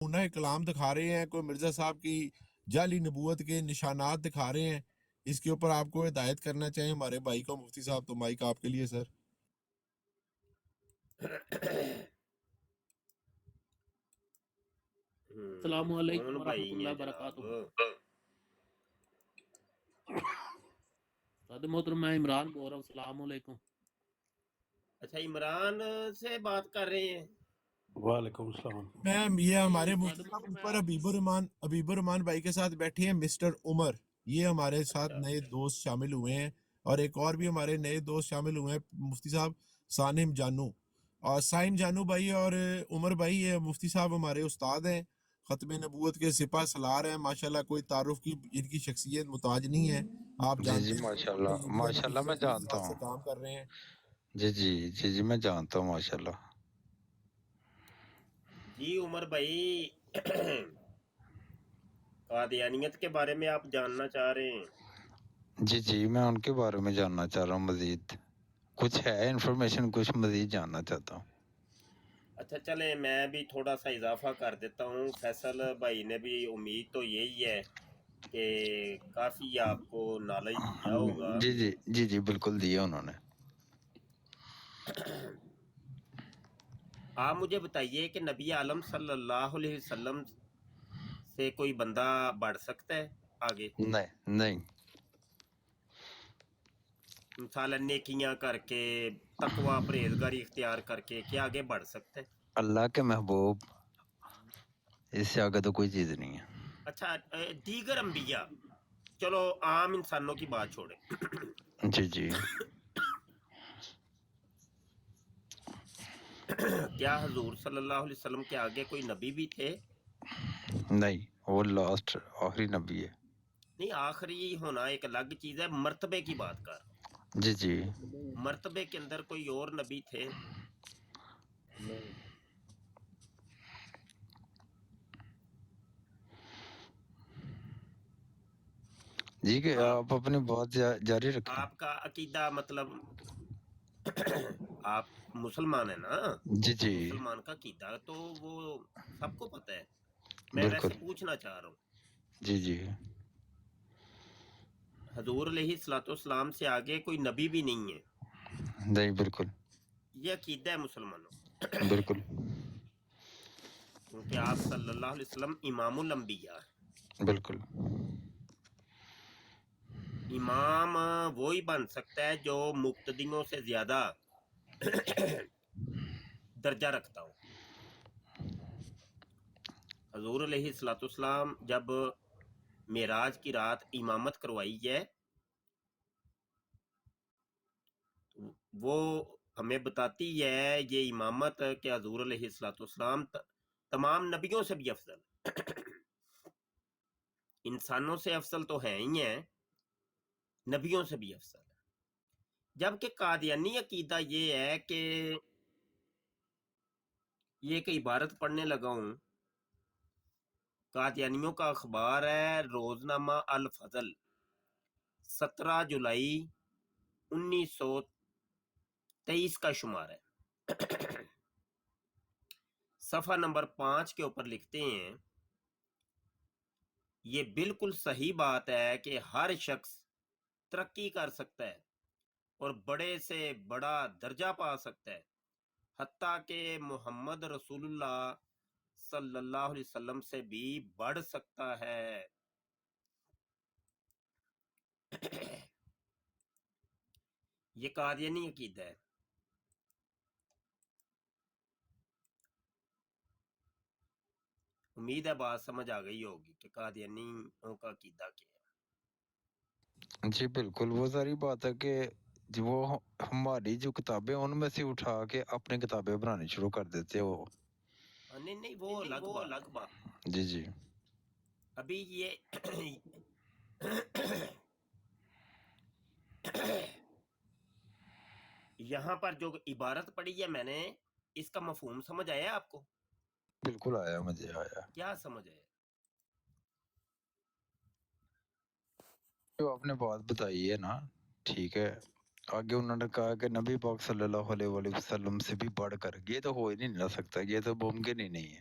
نہ کلام دکھا رہے ہیں، کوئی مرزا صاحب کی جعلی نبوت کے نشانات دکھا رہے ہیں، اس کے اوپر آپ کو ہدایت کرنا چاہیے ہمارے بھائی کو مفتی صاحب، تو مائک آپ کے لیے سر۔ السلام علیکم ورحمۃ اللہ وبرکاتہ۔ استاد محترم میں عمران بول رہا ہوں، السلام علیکم۔ اچھا عمران سے بات کر رہے ہیں؟ وعلیکم السلام۔ میم یہ ہمارے مفتی صاحب اوپر حبیب الرحمان بھائی کے ساتھ بیٹھے ہیں مسٹر عمر، یہ ہمارے ساتھ نئے دوست شامل ہوئے ہیں، اور ایک اور بھی ہمارے نئے دوست شامل ہوئے ہیں مفتی صاحب سانم جانو، اور سائم جانو بھائی اور عمر بھائی، یہ مفتی صاحب ہمارے استاد ہیں، ختم نبوت کے سپہ سالار ہیں ماشاءاللہ، کوئی تعارف کی ان کی شخصیت محتاج نہیں ہے، آپ جانتے ہیں ماشاءاللہ میں جانتا ہوں، کام کر رہے ہیں۔ جی میں جانتا ہوں ماشاءاللہ۔ جی عمر بھائی، قادیانیت کے بارے میں آپ جاننا چاہ رہے ہیں؟ جی میں ان کے بارے میں جاننا چاہ رہا ہوں، مزید کچھ ہے انفارمیشن، کچھ مزید جاننا چاہتا ہوں۔ اچھا چلیں میں بھی تھوڑا سا اضافہ کر دیتا ہوں، فیصل بھائی نے بھی امید تو یہی ہے کہ کافی آپ کو نالج دیا ہوگا۔ جی بالکل دیا انہوں نے۔ آپ مجھے بتائیے کہ نبی عالم صلی اللہ علیہ وسلم سے کوئی بندہ بڑھ سکتا ہے آگے؟ نہیں۔ مثلا نیکیاں کر کے، تقوی پرہیزگاری اختیار کر کے کیا آگے بڑھ سکتا ہے؟ اللہ کے محبوب، اس سے آگے تو کوئی چیز نہیں ہے۔ اچھا دیگر انبیاء، چلو عام انسانوں کی بات چھوڑیں، جی کیا حضور صلی اللہ علیہ وسلم کے آگے کوئی نبی بھی تھے؟ نہیں، وہ لاسٹ آخری نبی ہے۔ نہیں، آخری ہونا ایک الگ چیز ہے، مرتبے کی بات کر رہا ہوں۔ جی مرتبے کے اندر کوئی اور نبی تھے؟ جی کہ آپ اپنی بات جاری رکھیں۔ آپ کا عقیدہ مطلب آپ مسلمان ہیں نا؟ جی مسلمان کا عقیدہ تو وہ سب کو پتہ ہے، میں بالکل۔ ویسے پوچھنا چاہ رہا ہوں۔ جی حضور علیہ الصلوۃ والسلام سے آگے کوئی نبی بھی نہیں ہے؟ نہیں، بالکل یہ عقیدہ ہے مسلمانوں، بالکل کیونکہ آپ صلی اللہ علیہ وسلم امام الانبیاء ہیں۔ بالکل۔ امام وہی بن سکتا ہے جو مقتدیوں سے زیادہ درجہ رکھتا ہو۔ حضور علیہ الصلوۃ والسلام جب معراج کی رات امامت کروائی ہے، وہ ہمیں بتاتی ہے یہ امامت کہ حضور علیہ الصلوۃ والسلام تمام نبیوں سے بھی افضل، انسانوں سے افضل تو ہیں ہی ہیں، نبیوں سے بھی افضل ہے۔ جبکہ قادیانی عقیدہ یہ ہے کہ یہ ایک عبارت پڑھنے لگا ہوں، قادیانیوں کا اخبار ہے روزنامہ الفضل، 17 جولائی 1923 کا شمار ہے، صفحہ نمبر 5 کے اوپر لکھتے ہیں، یہ بالکل صحیح بات ہے کہ ہر شخص ترقی کر سکتا ہے اور بڑے سے بڑا درجہ پا سکتا ہے، حتیٰ کہ محمد رسول اللہ صلی اللہ علیہ وسلم سے بھی بڑھ سکتا ہے۔ یہ قادیانی عقیدہ ہے۔ امید ہے بات سمجھ آ گئی ہوگی کہ قادیانیوں کا عقیدہ کیا ہے۔ جی بالکل، وہ ساری بات ہے کہ وہ ہماری جو کتابیں ان میں سے اٹھا کے اپنی کتابیں بنانی شروع کر دیتے وہ۔ نہیں وہ الگ بات ہے۔ جی ابھی یہ یہاں پر جو عبارت پڑھی ہے میں نے، اس کا مفہوم سمجھ آیا آپ کو؟ بالکل آیا، مجھے آیا۔ کیا سمجھ آیا؟ جو آپ نے بات بتائی ہے نا، ٹھیک ہے، آگے انہوں نے کہا کہ نبی پاک صلی اللہ علیہ وسلم سے بھی بڑھ کر، یہ تو ہو ہی نہیں سکتا، یہ تو ممکن ہی نہیں ہے۔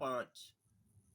5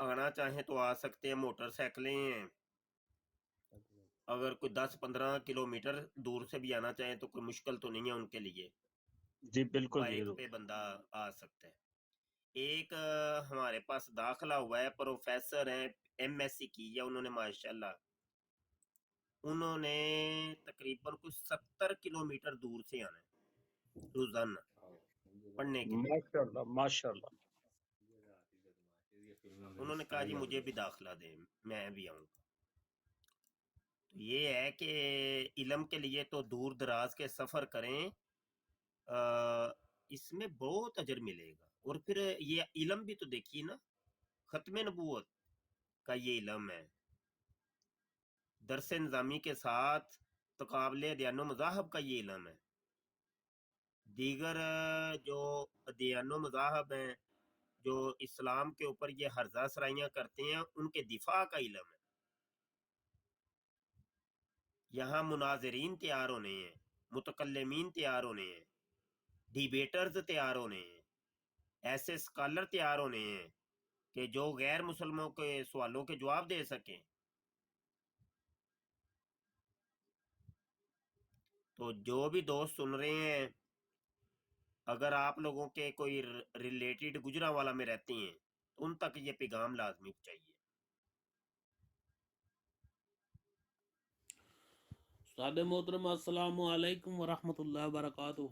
آنا چاہیں تو آ سکتے ہیں، موٹر سائیکلیں ہیں، اگر کوئی 10-15 کلومیٹر دور سے بھی آنا چاہیں تو کوئی مشکل تو نہیں ہے ان کے لیے، جی بالکل جی بائک پہ بندہ آ سکتا ہے۔ ایک ہمارے پاس داخلہ ہوا ہے، پروفیسر ہیں، ایم ایس سی کی ہے انہوں نے، ماشاءاللہ انہوں نے تقریباً کچھ 70 کلومیٹر دور سے آنا ہے روزانہ پڑھنے کے لیے۔ ماشاءاللہ ماشاءاللہ۔ انہوں نے کہا جی مجھے بھی داخلہ دیں، میں بھی آؤں گا۔ تو یہ ہے کہ علم کے لیے تو دور دراز کے سفر کریں، اس میں بہت اجر ملے گا۔ اور پھر یہ علم بھی تو دیکھیے نا، ختم نبوت کا یہ علم ہے، درس نظامی کے ساتھ تقابل ادیان و مذاہب کا یہ علم ہے، دیگر جو ادیان و مذاہب ہیں جو اسلام کے اوپر یہ ہرزہ سرائیاں کرتے ہیں ان کے دفاع کا علم ہے۔ یہاں مناظرین تیار ہونے ہیں، متکلمین تیار ہونے ہیں، ڈیبیٹرز تیار ہونے ہیں، ایسے اسکالر تیار ہونے ہیں کہ جو غیر مسلموں کے سوالوں کے جواب دے سکیں۔ تو جو بھی دوست سن رہے ہیں، اگر آپ لوگوں کے کوئی ریلیٹڈ گجرانوالا میں رہتے ہیں تو ان تک یہ پیغام لازمی چاہیے۔ استاد محترم السلام علیکم ورحمۃ اللہ وبرکاتہ۔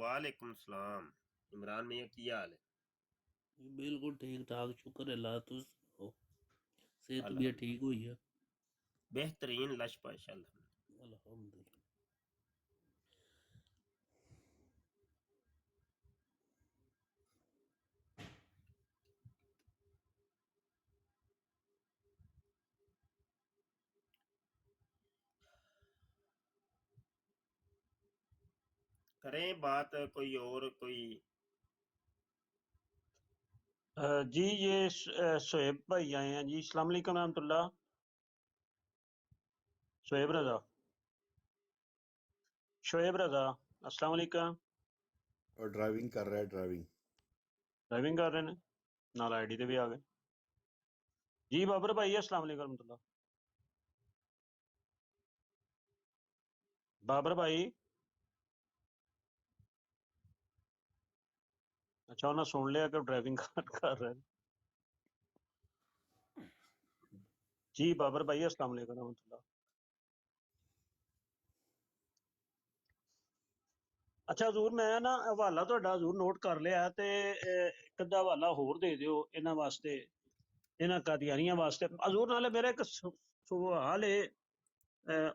وعلیکم السلام۔ عمران میاں کی حال ہے؟ بالکل ٹھیک ٹھاک، شکر اللہ، تو صحت بھی الحمد ٹھیک ہوئی ہے؟ بہترین، لش پاشا الحمد۔ الحمدللہ۔ کریں بات کوئی اور کوئی؟ جی یہ شعیب بھائی آئے ہیں جی، السلام علیکم رحمۃ اللہ۔ شعیب رضا، شعیب رضا السلام علیکم۔ اور ڈرائیونگ کر رہا ہے، ڈرائیونگ کر رہے ہیں، نال آئی ڈی تے بھی آ گئے جی۔ بابر بھائی السلام علیکم رحمۃ اللہ۔ بابر بھائی، اچھا انہیں سن لیا کہ ڈرائیونگ کر رہے ہیں جی۔ بابر بھائی السلام علیکم رحمۃ اللہ۔ اچھا حضور میں نا حوالہ تہاڈا حضور نوٹ کر لیا تے ایک ادھا حوالہ ہور دے دیو انہاں واسطے، انہاں قادیانیاں واسطے حضور۔ نالے میرا ایک سوال ہے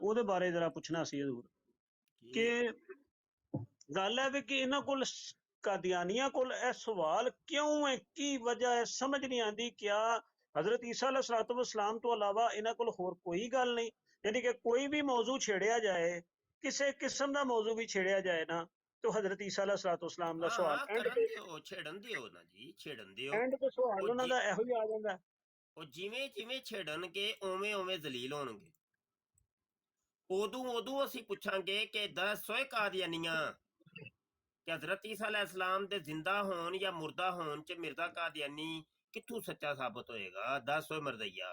او دے بارے ذرا پوچھنا سی حضور کہ گل ہے کہ انہاں کول قادیانیاں کول اے سوال کیوں ہے، کی وجہ ہے، سمجھ نہیں آندی۔ کیا حضرت عیسیٰ علیہ الصلوۃ والسلام تو علاوہ انہاں کول ہور کوئی گل نہیں؟ یعنی کہ کوئی بھی موضوع چھیڑیا جائے، کسے قسم دا موضوع بھی چھیڑیا جائے نا، تو حضرت عیسیٰ علیہ الصلوۃ والسلام دا سوال کرن دیو، چھیڑن دیو نا جی، چھیڑن دیو۔ اینڈ تے سوال انہاں دا ایہو ہی آ جاندا ہے۔ او جویں جویں چھیڑن گے اوویں اوویں ذلیل ہون گے۔ ادوں اسی پوچھاں گے کہ دس سوئے قادیانیاں کہ حضرت عیسیٰ علیہ السلام دے زندہ ہون یا مردہ ہون چ مرزا قادیانی کتھوں سچا ثابت ہوئے گا؟ دس سوئے مردیا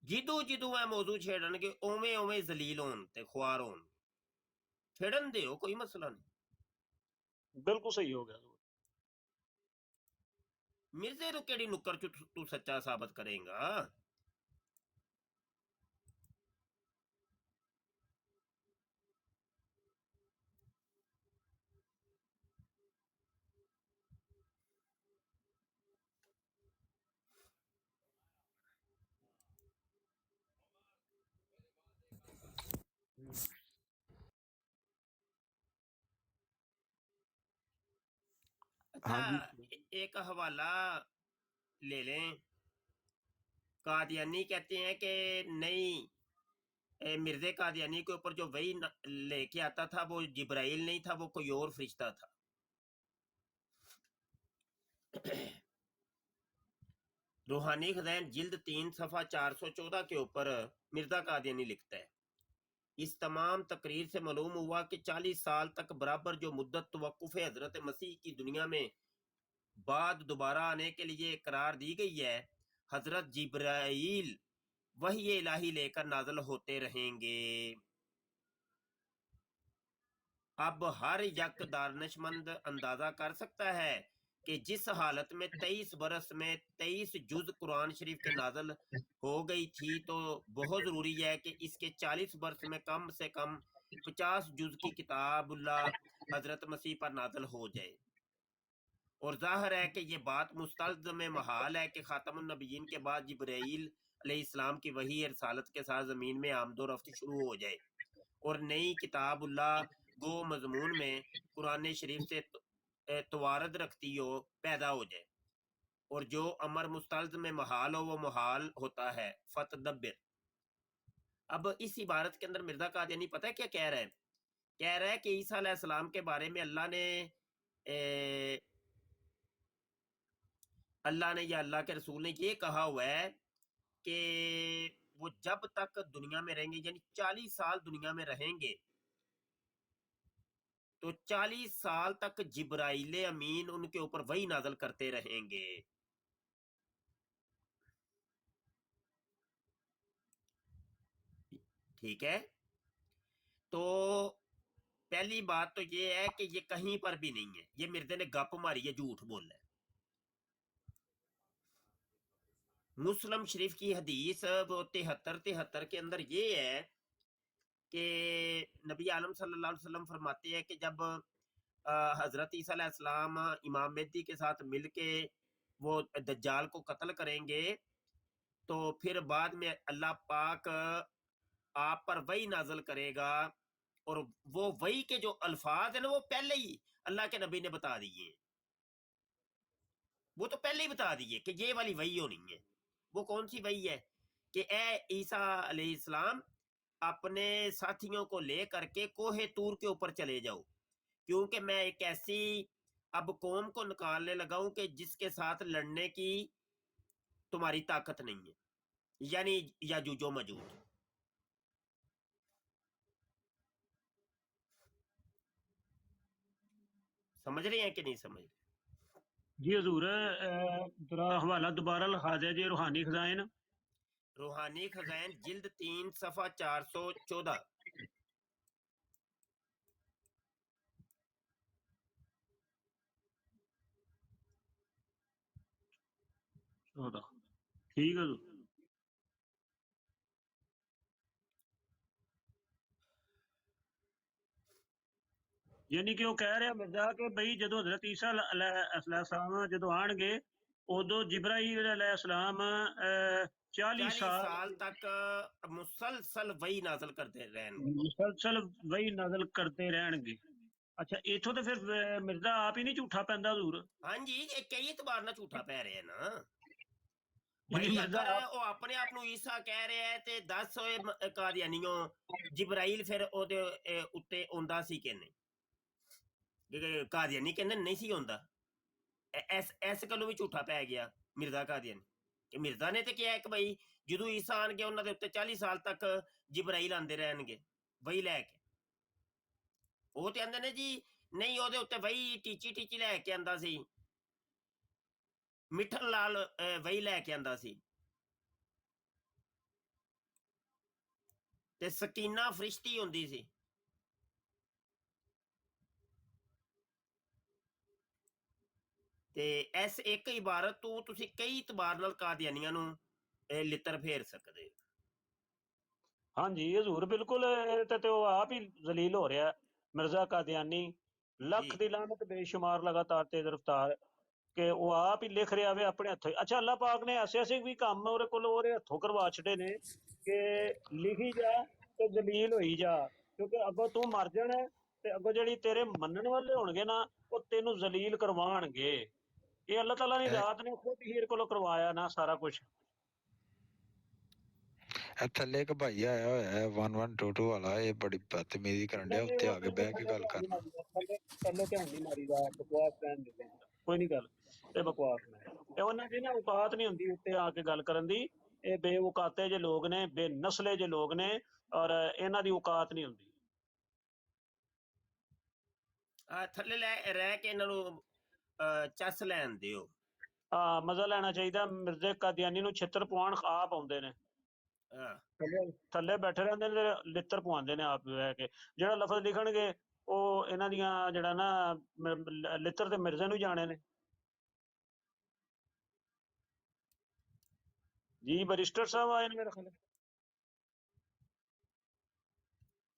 جدوں جدوں اے موضوع چھیڑن گے اوویں اوویں ذلیل ہون تے خوار ہون۔ چھیڑن دیو، کوئی مسئلہ نہیں۔ بالکل صحیح ہو گیا۔ مرزے نو کیڑی نکر چ تو سچا ثابت کریں گا؟ ہاں جی، ایک حوالہ لے لیں۔ قادیانی کہتے ہیں کہ نہیں، مرزے قادیانی کے اوپر جو وحی لے کے آتا تھا وہ جبرائیل نہیں تھا، وہ کوئی اور فرشتہ تھا۔ روحانی خزائن جلد 3 صفحہ 414 کے اوپر مرزا قادیانی لکھتا ہے، اس تمام تقریر سے معلوم ہوا کہ 40 سال تک برابر جو مدت توقف حضرت مسیح کی دنیا میں بعد دوبارہ آنے کے لیے قرار دی گئی ہے، حضرت جبرائیل وحی الہی لے کر نازل ہوتے رہیں گے۔ اب ہر یک دانشمند اندازہ کر سکتا ہے کہ جس حالت میں 23 برس میں 23 جز قرآن شریف کے نازل ہو گئی تھی تو بہت ضروری ہے کہ اس کے 40 برس میں کم سے کم 50 جز کی کتاب اللہ حضرت مسیح پر نازل ہو جائے، اور ظاہر ہے کہ یہ بات مستلزم محال ہے کہ خاتم النبیین کے بعد جبرائیل علیہ السلام کی وحی رسالت کے ساتھ زمین میں آمد و رفت شروع ہو جائے، اور نئی کتاب اللہ گو مضمون میں قرآن شریف سے توارد رکھتی ہو پیدا ہو جائے، اور جو امر مستلزم محال ہو وہ محال ہوتا ہے۔ فتدبر۔ اب اس عبارت کے اندر مرزا قادیانی پتہ ہے کیا کہہ رہا ہے؟ کہہ رہا ہے کہ عیسیٰ علیہ السلام کے بارے میں اللہ نے یا اللہ کے رسول نے یہ کہا ہوا ہے کہ وہ جب تک دنیا میں رہیں گے، یعنی 40 سال دنیا میں رہیں گے، تو 40 سال تک جبرائیل امین ان کے اوپر وحی نازل کرتے رہیں گے۔ ٹھیک ہے، تو پہلی بات تو یہ ہے کہ یہ کہیں پر بھی نہیں ہے، یہ مردے نے گپ ماری ہے، جھوٹ بول ہے۔ مسلم شریف کی حدیث 73 کے اندر یہ ہے کہ نبی عالم صلی اللہ علیہ وسلم فرماتے ہیں کہ جب حضرت عیسیٰ علیہ السلام امام مہدی کے ساتھ مل کے وہ دجال کو قتل کریں گے تو پھر بعد میں اللہ پاک آپ پر وحی نازل کرے گا، اور وہ وحی کے جو الفاظ ہیں نا وہ پہلے ہی اللہ کے نبی نے بتا دیے، وہ تو پہلے ہی بتا دیے کہ یہ والی وحی ہونی ہے۔ وہ کون سی وحی ہے؟ کہ اے عیسیٰ علیہ السلام اپنے ساتھیوں کو لے کر کے کوہ طور کے اوپر چلے جاؤ، کیونکہ میں ایک ایسی اب قوم کو نکالنے لگا ہوں کہ جس کے ساتھ لڑنے کی تمہاری طاقت نہیں ہے، یعنی یاجوج و ماجوج۔ سمجھ رہے ہیں کہ نہیں سمجھ رہے؟ جی حضور ذرا حوالہ دوبارہ لکھا دیا جی، روحانی خزائن۔ روحانی خزائن جلد 3 صفحہ 414۔ ٹھیک ہے حضور۔ یعنی کہ وہ کہہ رہا مرزا کہ بھئی جدو حضرت عیسیٰ علیہ السلام جدو آن گے ادو جبرائیل علیہ السلام 40 سال تک مسلسل وحی نازل کرتے رہن گے، مسلسل وہی نازل کرتے رہن گے۔ اچھا اتھوں تو پھر مرزا آپ ہی نہیں جھوٹا پیندا حضور؟ ہاں جی، یہ کئی اعتبار نہ جھوٹا پہ رہے ہیں نا یعنی بھائی، مرزا اگر وہ اپنے آپ نو عیسیٰ کہہ رہے ہیں تے 10 ہوئے قادیانیوں جبرائیل پھر او دے اتے ہوندا سی کہ نہیں؟ قادیانی کہندے نہیں سی ہوندا، ایس گلوں بھی جھوٹا پہ گیا مرزا قادیانی، کہ مرزا نے تے کیا ہے کہ بھائی جدو عیسیٰ آن گے انہاں دے اوتے 40 سال تک جبرائیل آندے رہن گے وہی لے کے۔ وہ تے آندے نے جی نہیں، او دے اوتے وہی ٹیچی لے کے آندا سی، مٹھن لال وہی لے کے آندا سی، تے سکینہ فرشتی ہوندی سی۔ تے ایس ایک عبارت تو تسی کئی اعتبار نال قادیانیاں نو لتر پھیر سکدے ہو۔ ہاں جی حضور بالکل، تے وہ آپ ہی ذلیل ہو رہا ہے مرزا قادیانی، لکھ دی لعنت بے شمار لگاتار تیز رفتار، کہ وہ آپ ہی لکھ رہا ہے اپنے ہتھوں۔ اچھا اللہ پاک نے ایسے بھی کام اورے کول اورے ہتھوں کروا چھڑے نے کہ لکھی جا تے ذلیل ہوئی جا، کیونکہ اگوں تو مر جانا تے اگوں جڑی تیرے منن والے ہون گے نا وہ تینوں ذلیل کروان گے۔ یہ اللہ تعالیٰ نے ذات نے خود ہی کولوں کروایا نا سارا کچھ۔ تھلے ایک بھائی آیا ہوا ہے 1122 والا، یہ بڑی بدتمیزی کرن ڈیا، اتنے آگے بہ کے گل کرنا۔ تھلے دھیان نہیں ماری دا، بکواس رہن دے، کوئی نہیں گل، یہ بکواس نہیں، یہ انہاں دی نا اوقات نہیں ہوندی اتنے آ کے گل کرن دی، یہ بے اوقاتے جے لوگ نے، بے نسلے جے لوگ نے، اور انہاں دی اوقات نہیں ہوندی۔ تھلے رہ کے انہاں نو چس لین دیو، ਮਜ਼ਾ ਲੈਣਾ ਚਾਹੀਦਾ। ਮਿਰਜ਼ੇ ਕਾਦੀਆਨੀ ਨੂੰ ਛਿੱਤਰ ਪਵਾਉਣ ਆਪ ਆਉਂਦੇ ਨੇ, ਹਾਂ ਥੱਲੇ ਬੈਠੇ ਰਹਿੰਦੇ ਨੇ ਤੇ ਲਿੱਤਰ ਪਵਾਉਂਦੇ ਨੇ ਆਪ ਬਹਿ ਕੇ। ਜਿਹੜਾ ਲਫ਼ਜ਼ ਲਿਖਣਗੇ ਉਹ ਇਹਨਾਂ ਦੀਆਂ ਜਿਹੜਾ ਨਾ ਲਿੱਤਰ ਤੇ ਮਿਰਜ਼ੇ ਨੂੰ ਜਾਣੇ ਨੇ। ਜੀ ਬਰਿਸਟਰ ਸਾਹਿਬ ਆਏ ਨੇ ਮੇਰੇ ਖਿਆਲ।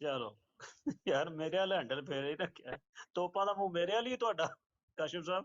ਚਲੋ ਯਾਰ ਮੇਰੇ ਵਾਲਾ ਹੈਂਡਲ ਫੇਰ ਹੀ ਰੱਖਿਆ। ਤੋਪਾ ਦਾ ਮੂੰਹ ਮੇਰੇ ਵਾਲੀ ਤੁਹਾਡਾ ਕਾਸ਼ਿਫ ਸਾਹਿਬ।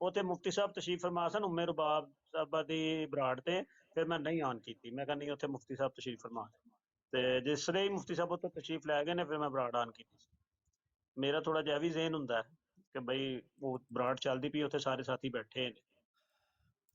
ਉਹ ਤੇ ਮੁਫਤੀ ਸਾਹਿਬ ਤਸ਼ਰੀਫ ਫਰਮਾ ਸਨ ਉਮੇ ਰਬਾਬ ਸਾਹਿਬਾ ਦੀ ਬਰਾੜ ਤੇ, ਫਿਰ ਮੈਂ ਨਹੀਂ ਆਨ ਕੀਤੀ। ਮੈਂ ਕਹਿੰਦੀ ਉੱਥੇ ਮੁਫਤੀ ਸਾਹਿਬ ਤਸ਼ਰੀਫ ਫਰਮਾ ਤੇ ਜਿਸ ਵੇਲੇ ਹੀ ਮੁਫਤੀ ਸਾਹਿਬ ਉੱਥੇ ਤਸ਼ਰੀਫ ਲੈ ਗਏ ਨੇ, ਫਿਰ ਮੈਂ ਬਰਾੜ ਆਨ ਕੀਤੀ। ਮੇਰਾ ਥੋੜਾ ਜਿਹਾ ਵੀ ਜ਼ਹਿਨ ਹੁੰਦਾ ਹੈ ਕਿ ਬਈ ਉਹ ਬਰਾੜ ਚੱਲਦੀ ਪਈ, ਉੱਥੇ ਸਾਰੇ ਸਾਥੀ ਬੈਠੇ ਨੇ।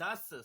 10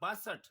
62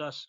10।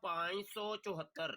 574।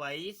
22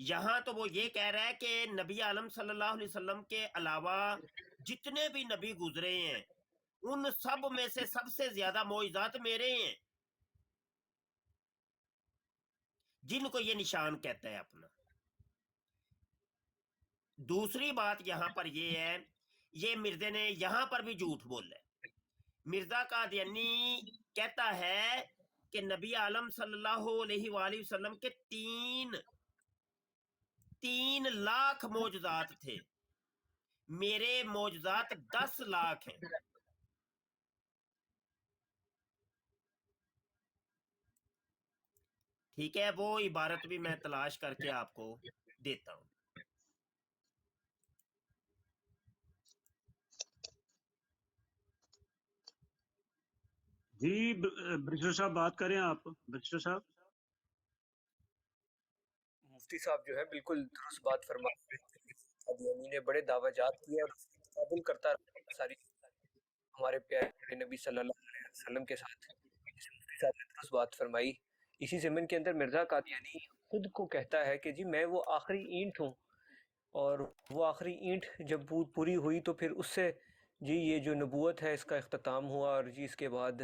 یہاں تو وہ یہ کہہ رہا ہے کہ نبی عالم صلی اللہ علیہ وسلم کے علاوہ جتنے بھی نبی گزرے ہیں ان سب میں سے سب سے زیادہ معجزات میرے ہیں، جن کو یہ نشان کہتا ہے اپنا۔ دوسری بات یہاں پر یہ ہے، یہ مرزا نے یہاں پر بھی جھوٹ بولا ہے۔ مرزا قادیانی کہتا ہے کہ نبی عالم صلی اللہ علیہ وآلہ وسلم کے 3 لاکھ معجزات تھے، میرے معجزات 10 لاکھ ہیں۔ ٹھیک ہے، وہ عبارت بھی میں تلاش کر کے آپ کو دیتا ہوں۔ جی برشر صاحب بات کریں آپ، برشر صاحب۔ مفتی صاحب جو ہے بالکل درست بات فرماتے ہیں، قادیانی نے بڑے دعویٰ جات کیے اور قبول کرتا رہا ساری ہمارے پیارے نبی صلی اللہ علیہ وسلم کے ساتھ، جیسے مفتی صاحب نے درست بات فرمائی۔ اسی ضمن کے اندر مرزا قادیانی خود کو کہتا ہے کہ جی میں وہ آخری اینٹ ہوں، اور وہ آخری اینٹ جب پوری ہوئی تو پھر اس سے جی یہ جو نبوت ہے اس کا اختتام ہوا، اور جی اس کے بعد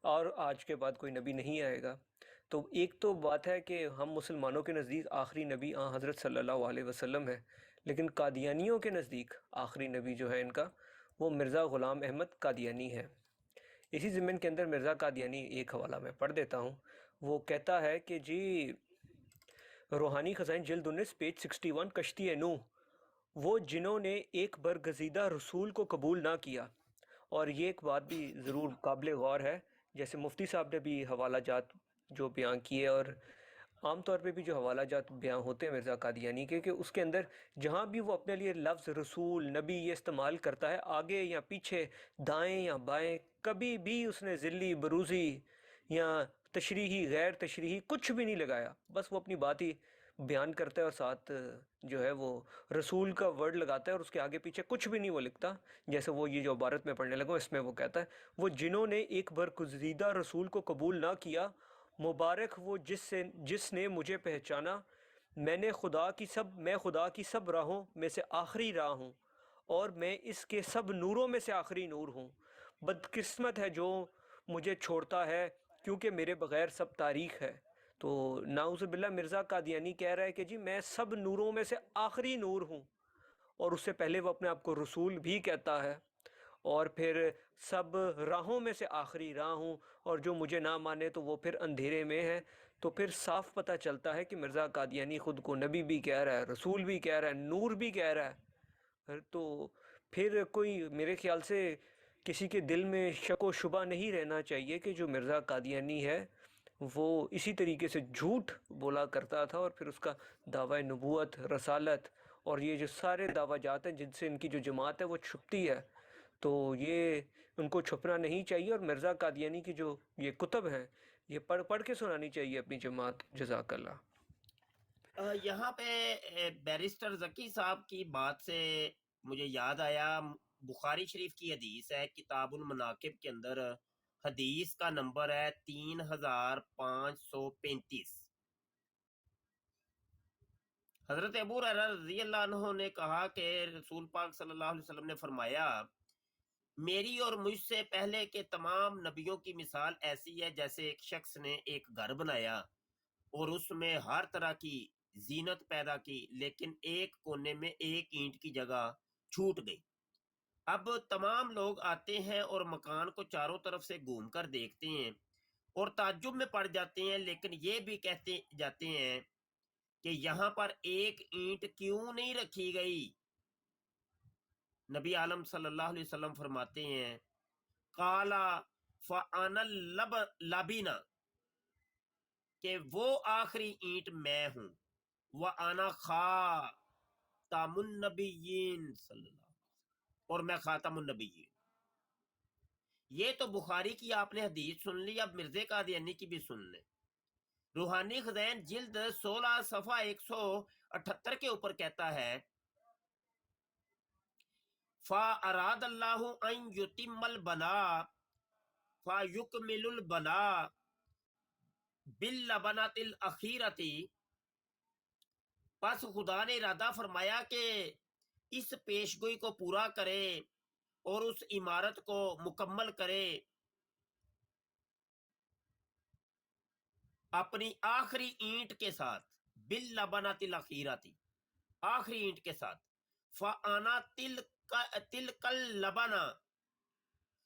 اور آج کے بعد کوئی نبی نہیں آئے گا۔ تو ایک تو بات ہے کہ ہم مسلمانوں کے نزدیک آخری نبی حضرت صلی اللہ علیہ وسلم ہے، لیکن قادیانیوں کے نزدیک آخری نبی جو ہے ان کا وہ مرزا غلام احمد قادیانی ہے۔ اسی ضمن کے اندر مرزا قادیانی ایک حوالہ میں پڑھ دیتا ہوں، وہ کہتا ہے کہ جی روحانی خزائن جلد 19 پیج 61 کشتی نوح، وہ جنہوں نے ایک برگزیدہ رسول کو قبول نہ کیا، اور یہ ایک بات بھی ضرور قابل غور ہے، جیسے مفتی صاحب نے بھی حوالہ جات جو بیان کیے، اور عام طور پہ بھی جو حوالہ جات بیان ہوتے ہیں مرزا قادیانی کے، کہ اس کے اندر جہاں بھی وہ اپنے لیے لفظ رسول نبی یہ استعمال کرتا ہے، آگے یا پیچھے دائیں یا بائیں کبھی بھی اس نے ذلی بروزی یا تشریحی غیر تشریحی کچھ بھی نہیں لگایا، بس وہ اپنی بات ہی بیان کرتا ہے اور ساتھ جو ہے وہ رسول کا ورڈ لگاتا ہے اور اس کے آگے پیچھے کچھ بھی نہیں وہ لکھتا، جیسے وہ یہ جو عبارت میں پڑھنے لگا اس میں وہ کہتا ہے وہ جنہوں نے ایک برگزیدہ رسول کو قبول نہ کیا، مبارک وہ جس نے مجھے پہچانا، میں خدا کی سب راہوں میں سے آخری راہ ہوں، اور میں اس کے سب نوروں میں سے آخری نور ہوں، بدقسمت ہے جو مجھے چھوڑتا ہے کیونکہ میرے بغیر سب تاریخ ہے۔ تو نعوذ باللہ مرزا قادیانی کہہ رہا ہے کہ جی میں سب نوروں میں سے آخری نور ہوں، اور اس سے پہلے وہ اپنے آپ کو رسول بھی کہتا ہے، اور پھر سب راہوں میں سے آخری راہ ہوں، اور جو مجھے نہ مانے تو وہ پھر اندھیرے میں ہے۔ تو پھر صاف پتہ چلتا ہے کہ مرزا قادیانی خود کو نبی بھی کہہ رہا ہے، رسول بھی کہہ رہا ہے، نور بھی کہہ رہا ہے۔ تو پھر کوئی میرے خیال سے کسی کے دل میں شک و شبہ نہیں رہنا چاہیے کہ جو مرزا قادیانی ہے وہ اسی طریقے سے جھوٹ بولا کرتا تھا، اور پھر اس کا دعویٰ نبوت، رسالت اور یہ جو سارے دعویٰ جات ہیں جن سے ان کی جو جماعت ہے وہ چھپتی ہے، تو یہ ان کو چھپنا نہیں چاہیے، اور مرزا قادیانی کی جو یہ کتب ہیں یہ پڑھ کے سنانی چاہیے اپنی جماعت۔ جزاک اللہ۔ یہاں پہ بیرسٹر ذکی صاحب کی بات سے مجھے یاد آیا، بخاری شریف کی حدیث ہے، کتاب المناقب کے اندر حدیث کا نمبر ہے 3535۔ حضرت ابو ہریرہ رضی اللہ عنہ نے کہا کہ رسول پاک صلی اللہ علیہ وسلم نے فرمایا، میری اور مجھ سے پہلے کے تمام نبیوں کی مثال ایسی ہے جیسے ایک شخص نے ایک گھر بنایا اور اس میں ہر طرح کی زینت پیدا کی، لیکن ایک کونے میں ایک اینٹ کی جگہ چھوٹ گئی۔ اب تمام لوگ آتے ہیں اور مکان کو چاروں طرف سے گھوم کر دیکھتے ہیں اور تعجب میں پڑ جاتے ہیں، لیکن یہ بھی کہتے جاتے ہیں کہ یہاں پر ایک اینٹ کیوں نہیں رکھی گئی؟ نبی عالم صلی اللہ علیہ وسلم فرماتے ہیں، قالا فانا لابینا، کہ وہ آخری اینٹ میں ہوں، وَأَنَا خَاتَمُ النَّبِيِّينَ صلی اللہ علیہ وسلم، اور میں خاتم النبیین۔ یہ تو بخاری کی آپ نے حدیث سن لی، اب مرزا قادیانی کی بھی سن لیں۔ روحانی خزائن جلد 16 صفحہ 178 کے اوپر کہتا ہے، فَأَرَادَ اللَّهُ أَن يُتِمَّ الْبَنَاءَ فَيُكْمِلُ الْبَنَاءَ بِاللَّبَنَةِ الْأَخِيرَةِ، پس خدا نے ارادہ فرمایا کہ اس پیشگوئی کو پورا کرے اور اس عمارت کو مکمل کرے اپنی آخری اینٹ کے ساتھ، باللبنۃ الاخیرۃ، آخری اینٹ کے ساتھ، فانا تلک اللبنہ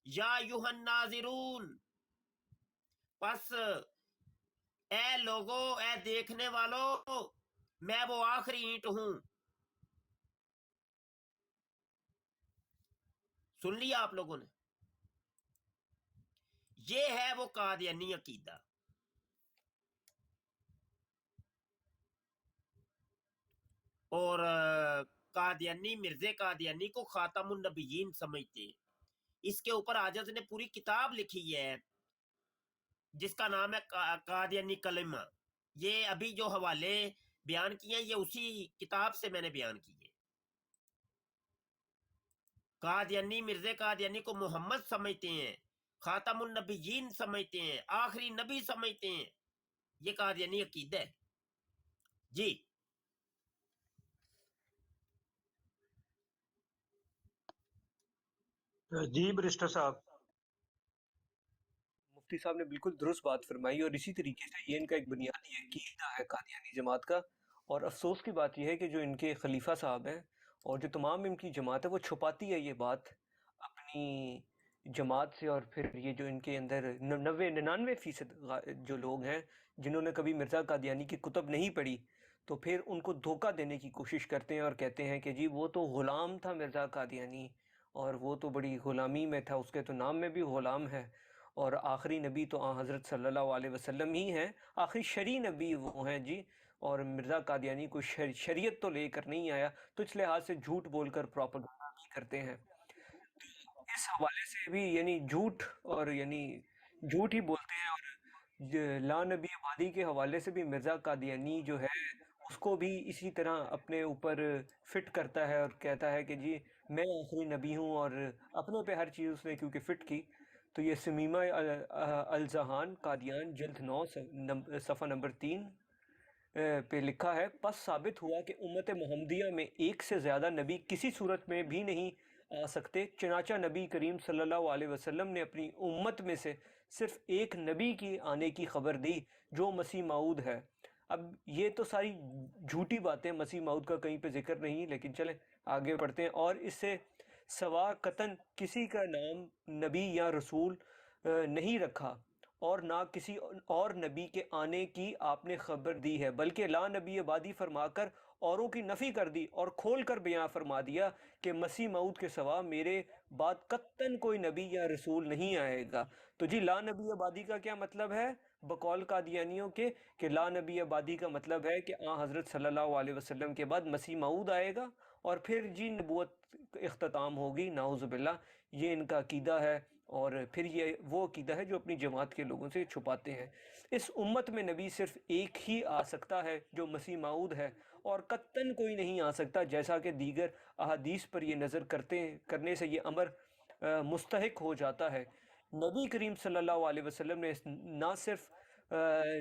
یا ایھا الناظرون، پس اے لوگو، اے دیکھنے والو، میں وہ آخری اینٹ ہوں۔ سن لیا آپ لوگوں نے؟ یہ ہے وہ قادیانی عقیدہ۔ اور قادیانی، مرزا قادیانی کو خاتم النبیین سمجھتے ہیں۔ اس کے اوپر عاجز نے پوری کتاب لکھی ہے جس کا نام ہے قادیانی کلمہ۔ یہ ابھی جو حوالے بیان کیے ہیں یہ اسی کتاب سے میں نے بیان کیے۔ قادیانی، مرزا قادیانی کو محمد سمجھتے ہیں، خاتم النبیین سمجھتے ہیں، آخری نبی سمجھتے ہیں۔ یہ قادیانی عقیدہ ہے جی۔ جی برسٹر صاحب، مفتی صاحب نے بالکل درست بات فرمائی، اور اسی طریقے سے یہ ان کا ایک بنیادی عقیدہ ہے قادیانی جماعت کا۔ اور افسوس کی بات یہ ہے کہ جو ان کے خلیفہ صاحب ہیں اور جو تمام ان کی جماعت ہے وہ چھپاتی ہے یہ بات اپنی جماعت سے، اور پھر یہ جو ان کے اندر 99% جو لوگ ہیں جنہوں نے کبھی مرزا قادیانی کی کتب نہیں پڑھی، تو پھر ان کو دھوکہ دینے کی کوشش کرتے ہیں اور کہتے ہیں کہ جی وہ تو غلام تھا مرزا قادیانی، اور وہ تو بڑی غلامی میں تھا، اس کے تو نام میں بھی غلام ہے، اور آخری نبی تو حضرت صلی اللہ علیہ وسلم ہی ہیں، آخری شرعی نبی وہ ہیں جی، اور مرزا قادیانی کوئی شریعت تو لے کر نہیں آیا، تو اس لحاظ سے جھوٹ بول کر پروپیگنڈا بھی کرتے ہیں۔ اس حوالے سے بھی یعنی جھوٹ، اور یعنی جھوٹ ہی بولتے ہیں، اور لا نبی آبادی کے حوالے سے بھی مرزا قادیانی جو ہے اس کو بھی اسی طرح اپنے اوپر فٹ کرتا ہے اور کہتا ہے کہ جی میں آخری نبی ہوں، اور اپنے پہ ہر چیز اس نے کیونکہ فٹ کی۔ تو یہ سمیمہ الذہان قادیان جلد 9 صفحہ نمبر 3 پہ لکھا ہے، پس ثابت ہوا کہ امت محمدیہ میں ایک سے زیادہ نبی کسی صورت میں بھی نہیں آ سکتے، چنانچہ نبی کریم صلی اللہ علیہ وسلم نے اپنی امت میں سے صرف ایک نبی کی آنے کی خبر دی جو مسیح موعود ہے۔ اب یہ تو ساری جھوٹی باتیں، مسیح موعود کا کہیں پہ ذکر نہیں، لیکن چلیں آگے پڑھتے ہیں۔ اور اس سے سوا قطعاً کسی کا نام نبی یا رسول نہیں رکھا، اور نہ کسی اور نبی کے آنے کی آپ نے خبر دی ہے، بلکہ لا نبی آبادی فرما کر اوروں کی نفی کر دی، اور کھول کر بیان فرما دیا کہ مسیح موعود کے سوا میرے بعد قطعاً کوئی نبی یا رسول نہیں آئے گا۔ تو جی لا نبی آبادی کا کیا مطلب ہے بقول قادیانیوں کے؟ کہ لا نبی آبادی کا مطلب ہے کہ حضرت صلی اللہ علیہ وسلم کے بعد مسیح موعود آئے گا، اور پھر جی نبوت اختتام ہوگی، نعوذ باللہ۔ یہ ان کا عقیدہ ہے، اور پھر یہ وہ عقیدہ ہے جو اپنی جماعت کے لوگوں سے چھپاتے ہیں۔ اس امت میں نبی صرف ایک ہی آ سکتا ہے جو مسیح موعود ہے، اور قطعاً کوئی نہیں آ سکتا، جیسا کہ دیگر احادیث پر یہ نظر کرنے سے یہ امر مستحق ہو جاتا ہے۔ نبی کریم صلی اللہ علیہ وسلم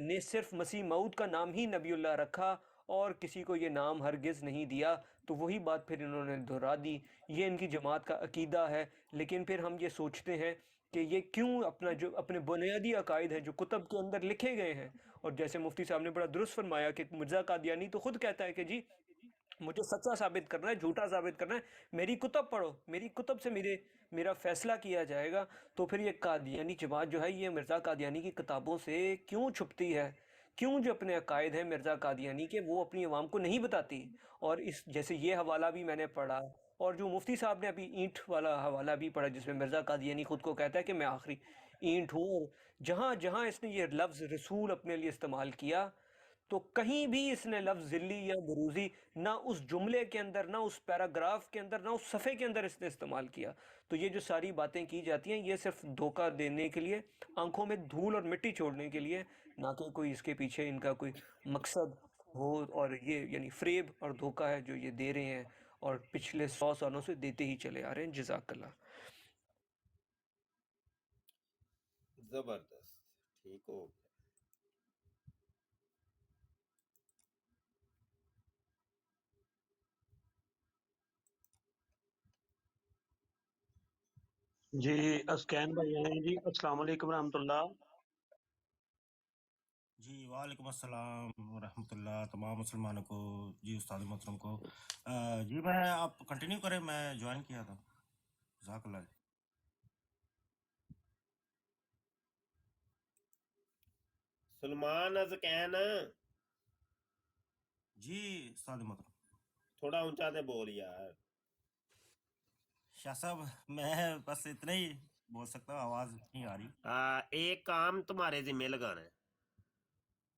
نے صرف مسیح موعود کا نام ہی نبی اللہ رکھا، اور کسی کو یہ نام ہرگز نہیں دیا۔ تو وہی بات پھر انہوں نے دہرا دی، یہ ان کی جماعت کا عقیدہ ہے۔ لیکن پھر ہم یہ سوچتے ہیں کہ یہ کیوں اپنے بنیادی عقائد ہیں جو کتب کے اندر لکھے گئے ہیں، اور جیسے مفتی صاحب نے بڑا درست فرمایا کہ مرزا قادیانی تو خود کہتا ہے کہ جی مجھے سچا ثابت کرنا ہے، جھوٹا ثابت کرنا ہے، میری کتب پڑھو، میری کتب سے میرا فیصلہ کیا جائے گا۔ تو پھر یہ قادیانی جماعت جو ہے یہ مرزا قادیانی کی کتابوں سے کیوں چھپتی ہے؟ کیوں جو اپنے عقائد ہیں مرزا قادیانی کے وہ اپنی عوام کو نہیں بتاتی؟ اور جیسے یہ حوالہ بھی میں نے پڑھا، اور جو مفتی صاحب نے ابھی اینٹ والا حوالہ بھی پڑھا جس میں مرزا قادیانی خود کو کہتا ہے کہ میں آخری اینٹ ہوں، اور جہاں جہاں اس نے یہ لفظ رسول اپنے لیے استعمال کیا تو کہیں بھی اس نے لفظ ذلی یا بروزی نہ اس جملے کے اندر، نہ اس پیراگراف کے اندر، نہ اس صفحے کے اندر اس نے استعمال کیا۔ تو یہ جو ساری باتیں کی جاتی ہیں یہ صرف دھوکہ دینے کے لیے، آنکھوں میں دھول اور مٹی چھوڑنے کے لیے، نہ کہ کوئی اس کے پیچھے ان کا کوئی مقصد ہو۔ اور یہ یعنی فریب اور دھوکہ ہے جو یہ دے رہے ہیں، اور پچھلے 100 سالوں سے دیتے ہی چلے آ رہے ہیں۔ جزاک اللہ۔ زبردست، ٹھیک ہو گیا۔ جی اسکین بھائی ہیں جی، السلام علیکم رحمۃ اللہ۔ جی وعلیکم السلام ورحمۃ اللہ تمام مسلمانوں کو، جی استاد محترم کو۔ جی میں آپ کنٹینیو کریں، میں جوائن کیا تھا، جزاک اللہ۔ سلمان ازکین جی استاد محترم، تھوڑا اونچا سے بول یار۔ شاہ صاحب میں بس اتنا ہی بول سکتا ہوں، آواز نہیں آ رہی۔ ایک کام تمہارے ذمہ لگانا ہے،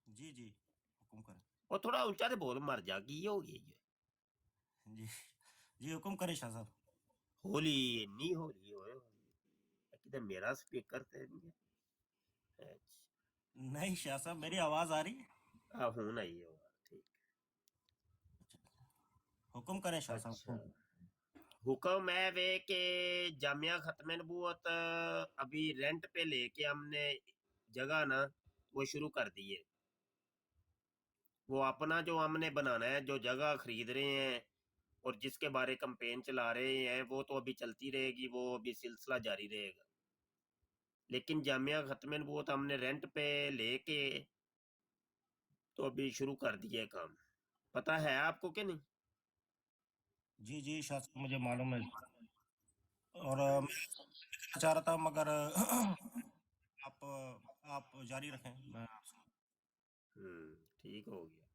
جی جی حکم کریں۔ اور تھوڑا اونچا سے بول، مر جا کی ہو گئی ہے جی جی حکم کریں شاہ صاحب۔ ہولی نہیں ہو رہی ہوئے کدھر میرا سپیکر تے نہیں ہے؟ نہیں شاہ صاحب میری آواز آ رہی ہے؟ ہوں نہیں ہوگا، ٹھیک حکم کریں شاہ اچھا۔ صاحب۔ حکم ہے وے کہ جامعہ ختم نبوت ابھی رینٹ پہ لے کے ہم نے جگہ نا وہ شروع کر دی ہے۔ وہ اپنا جو ہم نے بنانا ہے، جو جگہ خرید رہے ہیں اور جس کے بارے کمپین چلا رہے ہیں، وہ تو ابھی چلتی رہے گی، وہ ابھی سلسلہ جاری رہے گا۔ لیکن جامعہ ختم نبوت ہم نے رینٹ پہ لے کے تو ابھی شروع کر دیا کام، پتہ ہے آپ کو کہ نہیں؟ جی جی شاہ صاحب مجھے معلوم ہے، اور میں چاہ رہا تھا مگر آپ جاری رکھیں، میں ٹھیک ہو گیا۔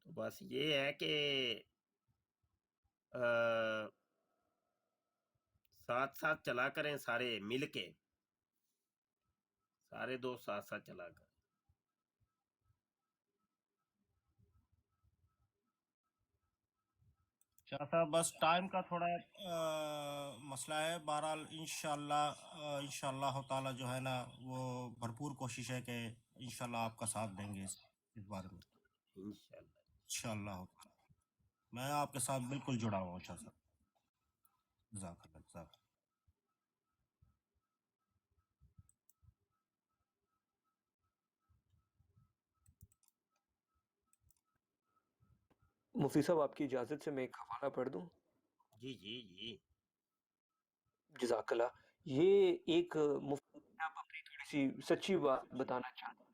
تو بس یہ ہے کہ ساتھ ساتھ چلا کریں، سارے مل کے، سارے دوست ساتھ ساتھ چلا کریں۔ شاہ صاحب بس ٹائم کا تھوڑا مسئلہ ہے، بہرحال انشاءاللہ تعالی جو ہے نا وہ بھرپور کوشش ہے کہ انشاءاللہ آپ کا ساتھ دیں گے اس بارے میں، انشاءاللہ میں آپ کے ساتھ بالکل جڑا ہوا ہوں شاہ صاحب، جزاک اللہ جزاک اللہ۔ مفتی صاحب آپ کی اجازت سے میں ایک حوالہ پڑھ دوں؟ جی جی جی جزاک اللہ۔ یہ ایک مفتی صاحب اپنی تھوڑی سی سچی بات بتانا چاہتے ہیں۔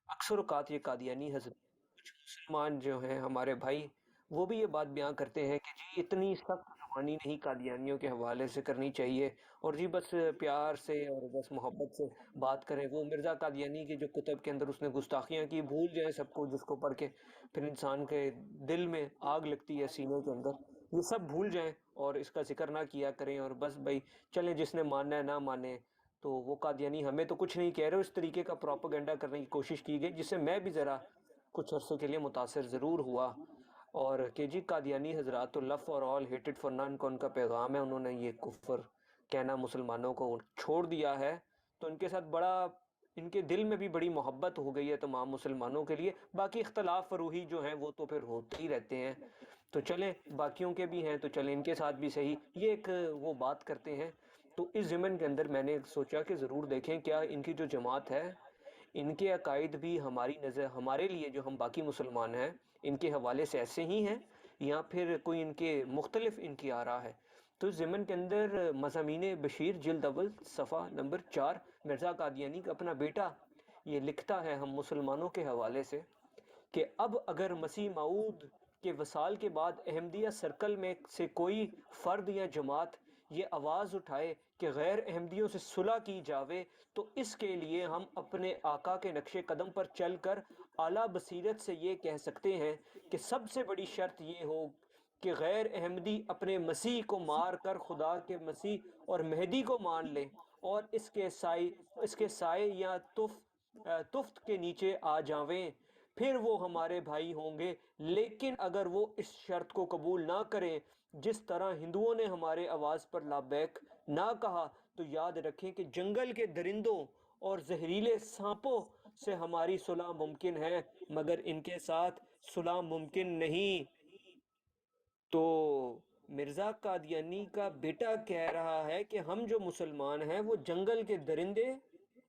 اکثر اوقات یہ قادیانی حضرت، کچھ مسلمان جو ہیں ہمارے بھائی، وہ بھی یہ بات بیان کرتے ہیں کہ جی اتنی سخت زبانی نہیں قادیانیوں کے حوالے سے کرنی چاہیے، اور جی بس پیار سے اور بس محبت سے بات کریں۔ وہ مرزا قادیانی کے جو کتب کے اندر اس نے گستاخیاں کی، بھول جائیں سب کو، جس کو پڑھ کے پھر انسان کے دل میں آگ لگتی ہے، سینے کے اندر، یہ سب بھول جائیں اور اس کا ذکر نہ کیا کریں، اور بس بھائی چلیں جس نے ماننا ہے نہ مانے۔ تو وہ قادیانی ہمیں تو کچھ نہیں کہہ رہے، اس طریقے کا پروپیگنڈا کرنے کی کوشش کی گئی، جس سے میں بھی ذرا کچھ عرصوں کے لیے متاثر ضرور ہوا، اور کہ جی قادیانی حضرات تو لو فار آل ہیٹڈ فار نان کا ان کا پیغام ہے، انہوں نے یہ کفر کہنا مسلمانوں کو چھوڑ دیا ہے، تو ان کے ساتھ بڑا، ان کے دل میں بھی بڑی محبت ہو گئی ہے تمام مسلمانوں کے لیے۔ باقی اختلاف فروہی جو ہیں وہ تو پھر ہوتے ہی رہتے ہیں، تو چلیں باقیوں کے بھی ہیں تو چلیں ان کے ساتھ بھی صحیح، یہ ایک وہ بات کرتے ہیں۔ تو اس ضمن کے اندر میں نے سوچا کہ ضرور دیکھیں کیا ان کی جو جماعت ہے، ان کے عقائد بھی ہماری نظر، ہمارے لیے جو ہم باقی مسلمان ہیں ان کے حوالے سے ایسے ہی ہیں، یا پھر کوئی ان کے مختلف ان کی آراء ہے۔ تو اس ضمن کے اندر مضامین بشیر جلد اول صفحہ نمبر 4، مرزا قادیانی کا اپنا بیٹا یہ لکھتا ہے ہم مسلمانوں کے حوالے سے کہ اب اگر مسیح موعود کے وصال کے بعد احمدیہ سرکل میں سے کوئی فرد یا جماعت یہ آواز اٹھائے کہ غیر احمدیوں سے صلح کی جاوے، تو اس کے لیے ہم اپنے آقا کے نقش قدم پر چل کر اعلیٰ بصیرت سے یہ کہہ سکتے ہیں کہ سب سے بڑی شرط یہ ہو کہ غیر احمدی اپنے مسیح کو مار کر خدا کے مسیح اور مہدی کو مان لیں اور اس کے سائے یا تفت کے نیچے آ جاویں، پھر وہ ہمارے بھائی ہوں گے۔ لیکن اگر وہ اس شرط کو قبول نہ کریں، جس طرح ہندوؤں نے ہمارے آواز پر لبیک نہ کہا، تو یاد رکھیں کہ جنگل کے درندوں اور زہریلے سانپوں سے ہماری صلح ممکن ہے، مگر ان کے ساتھ صلح ممکن نہیں۔ تو مرزا قادیانی کا بیٹا کہہ رہا ہے کہ ہم جو مسلمان ہیں وہ جنگل کے درندے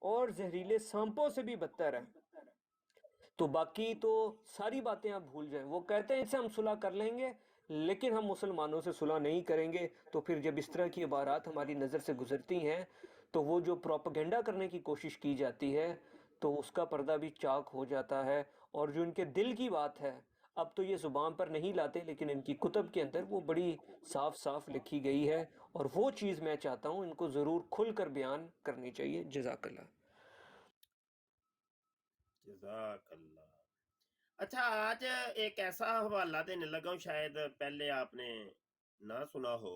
اور زہریلے سانپوں سے بھی بدتر ہیں۔ تو باقی تو ساری باتیں آپ بھول جائیں. وہ کہتے ہیں اس سے ہم صلح کر لیں گے لیکن ہم مسلمانوں سے صلح نہیں کریں گے. تو پھر جب اس طرح کی عبارات ہماری نظر سے گزرتی ہیں تو وہ جو پروپیگنڈا کرنے کی کوشش کی جاتی ہے تو اس کا پردہ بھی چاک ہو جاتا ہے. اور جو ان کے دل کی بات ہے اب تو یہ زبان پر نہیں لاتے لیکن ان کی کتب کے اندر وہ بڑی صاف صاف لکھی گئی ہے اور وہ چیز میں چاہتا ہوں ان کو ضرور کھل کر بیان کرنی چاہیے. جزاک اللہ. جزاک اللہ. اچھا آج ایک ایسا حوالہ دینے لگا ہوں، شاید پہلے آپ نے نہ سنا ہو،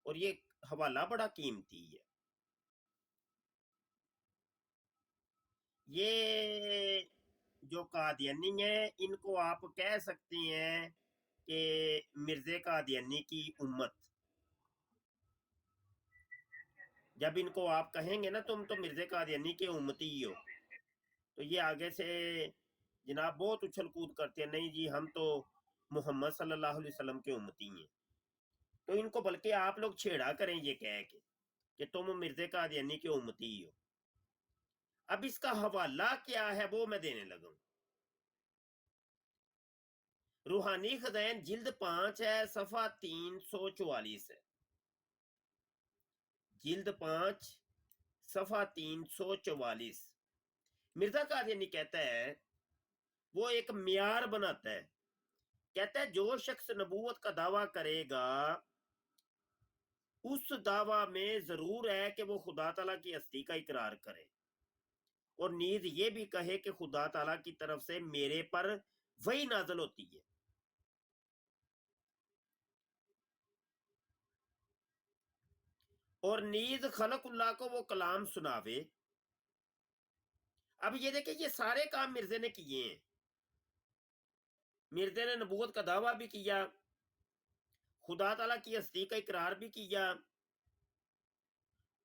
اور یہ حوالہ بڑا قیمتی ہے. یہ جو قادیانی ہیں ان کو آپ کہہ سکتے ہیں کہ مرزا قادیانی کی امت. جب ان کو آپ کہیں گے نا تم تو مرزا قادیانی کے امتی ہی ہو، تو یہ آگے سے جناب بہت اچھل کود کرتے ہیں، نہیں جی ہم تو محمد صلی اللہ علیہ وسلم کے امتی ہیں. تو ان کو بلکہ آپ لوگ چھیڑا کریں یہ کہہ کے کہ تم مرزا قادیانی کے امتی ہی ہو. اب اس کا حوالہ کیا ہے وہ میں دینے لگا ہوں. روحانی خزائن جلد 5 ہے، صفحہ 344 ہے. جلد 5 صفحہ 344. مرزا قادیانی کہتا ہے، وہ ایک معیار بناتا ہے، کہتا ہے جو شخص نبوت کا دعویٰ کرے گا اس دعویٰ میں ضرور ہے کہ وہ خدا تعالیٰ کی ہستی کا اقرار کرے اور نیز یہ بھی کہے کہ خدا تعالیٰ کی طرف سے میرے پر وحی نازل ہوتی ہے. اور نیز خلق اللہ کو وہ کلام سناوے. اب یہ دیکھیں یہ سارے کام مرزا نے کیے ہیں. مرزا نے نبوت کا دعویٰ بھی کیا، خدا تعالیٰ کی ہستی کا اقرار بھی کیا،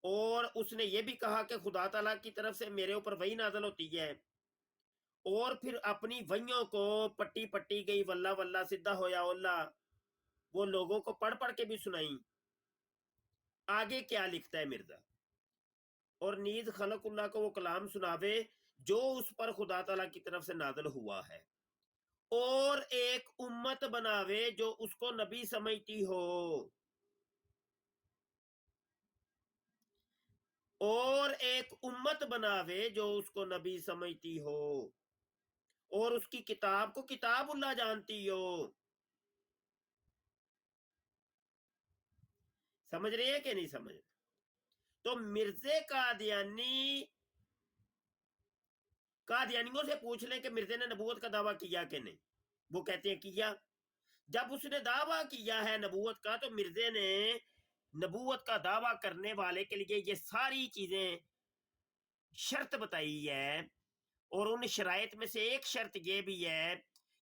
اور اس نے یہ بھی کہا کہ خدا تعالیٰ کی طرف سے میرے اوپر وحی نازل ہوتی ہے، اور پھر اپنی وحیوں کو پٹی پٹی گئی واللہ واللہ سدھا ہویا اللہ وہ لوگوں کو پڑھ پڑھ کے بھی سنائیں. آگے کیا لکھتا ہے مرزا، اور نیز خلق اللہ کو وہ کلام سناوے جو اس پر خدا تعالیٰ کی طرف سے نازل ہوا ہے، اور ایک امت بناوے جو اس کو نبی سمجھتی ہو، اور ایک امت بناوے جو اس کو نبی سمجھتی ہو، اور اس کی کتاب کو کتاب اللہ جانتی ہو. سمجھ رہے ہیں کہ نہیں سمجھ؟ تو مرزا قادیانیوں سے پوچھ لیں کہ مرزا نے نبوت کا دعویٰ کیا کہ نہیں، وہ کہتے ہیں کیا. جب اس نے دعویٰ کیا ہے نبوت کا تو مرزا نے نبوت کا دعویٰ کرنے والے کے لیے یہ ساری چیزیں شرط بتائی ہے، اور ان شرائط میں سے ایک شرط یہ بھی ہے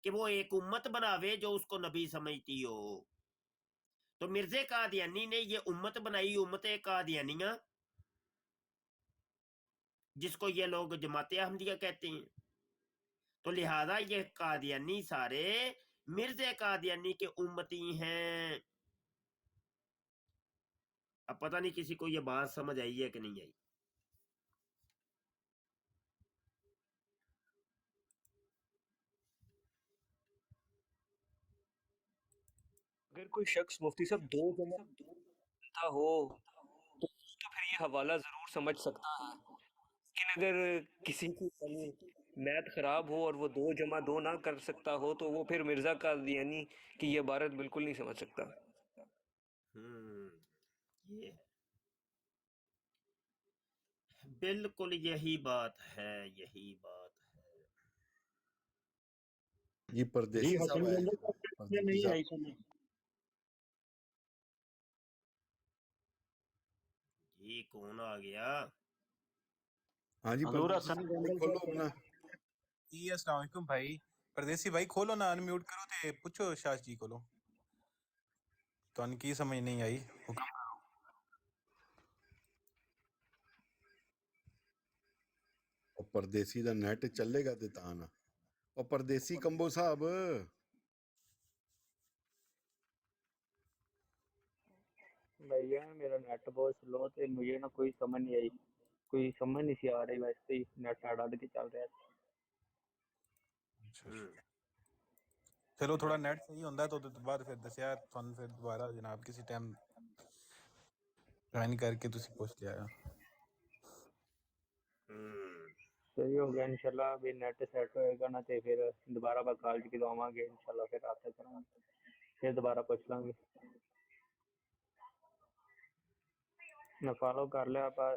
کہ وہ ایک امت بناوے جو اس کو نبی سمجھتی ہو. تو مرزا قادیانی نے یہ امت بنائی، امت قادیانیہ، جس کو یہ لوگ جماعت احمدیہ کہتے ہیں. تو لہذا یہ قادیانی سارے مرزا قادیانی کے امتی ہیں. اب پتہ نہیں کسی کو یہ بات سمجھ آئی ہے کہ نہیں آئی. اگر کوئی شخص مفتی صاحب 2 جمع جانتا ہو تو پھر یہ حوالہ ضرور سمجھ سکتا ہے، لیکن اگر کسی کی میتھ خراب ہو اور وہ 2 جمع 2 نہ کر سکتا ہو تو وہ پھر مرزا قادیانی کی یہ عبارت بالکل نہیں سمجھ سکتا. یہ بالکل یہی بات ہے، یہی بات ہے. جی پردیسی صاحب آئے ہیں. پردیسی نہیں صاحب آئی سمجھ. جی کون آ گیا؟ ہاں جی حضور پردیسی حسن صاحب بھائی جنگل کھولو سے اپنا. جی السلام علیکم بھائی. پردیسی بھائی کھولو نا، انمیوٹ کرو تے پوچھو شاہ جی کولو تانوں کی سمجھ نہیں آئی. حکم اور پردیسی دا نیٹ چلے گا تے تاں نا. اور پردیسی کمبو صاحب بھیا میرا نیٹ بہت سلو تے مجھے نا کوئی سمجھ نہیں آئی، کوئی سمجھ نہیں سی آ رہی، ویسے ہی نیٹ اڑ کے چل رہا ہے. ਹੂੰ ਚਲੋ ਥੋੜਾ ਨੈਟ ਸਹੀ ਹੁੰਦਾ ਤਾਂ ਉਹਦੇ ਤੋਂ ਬਾਅਦ ਫਿਰ ਦੱਸਿਆ ਤੁਹਾਨੂੰ, ਫਿਰ ਦੁਬਾਰਾ ਜਨਾਬ ਕਿਸੇ ਟਾਈਮ ਜੁਆਇਨ ਕਰਕੇ ਤੁਸੀਂ ਪੁੱਛ ਲਿਆ। ਹੂੰ ਸਹੀ ਹੋ ਗਿਆ ਇਨਸ਼ਾਅੱਲਾ, ਵੀ ਨੈਟ ਸੈੱਟ ਹੋਏਗਾ ਨਾ ਤੇ ਫਿਰ ਦੁਬਾਰਾ ਆਪਾਂ ਕਾਲਜ ਜਦੋਂ ਆਵਾਂਗੇ ਇਨਸ਼ਾਅੱਲਾ ਫਿਰ ਰਾਬਤਾ ਕਰਾਂਗੇ, ਫਿਰ ਦੁਬਾਰਾ ਪੁੱਛ ਲਾਂਗੇ। ਮੈਂ ਫਾਲੋ ਕਰ ਲਿਆ, ਆਪਾਂ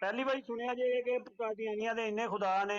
ਪਹਿਲੀ ਵਾਰੀ ਸੁਣਿਆ ਜੇ ਕਿ ਕਾਦੀਆਨੀਆਂ ਦੇ ਇੰਨੇ ਖੁਦਾ ਨੇ?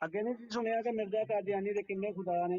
ਅੱਗੇ ਨਹੀਂ ਸੀ ਸੁਣਿਆ ਕਿ ਮਿਰਜ਼ਾ ਕਾਦੀਆਨੀ ਦੇ ਕਿੰਨੇ ਖੁਦਾ ਨੇ?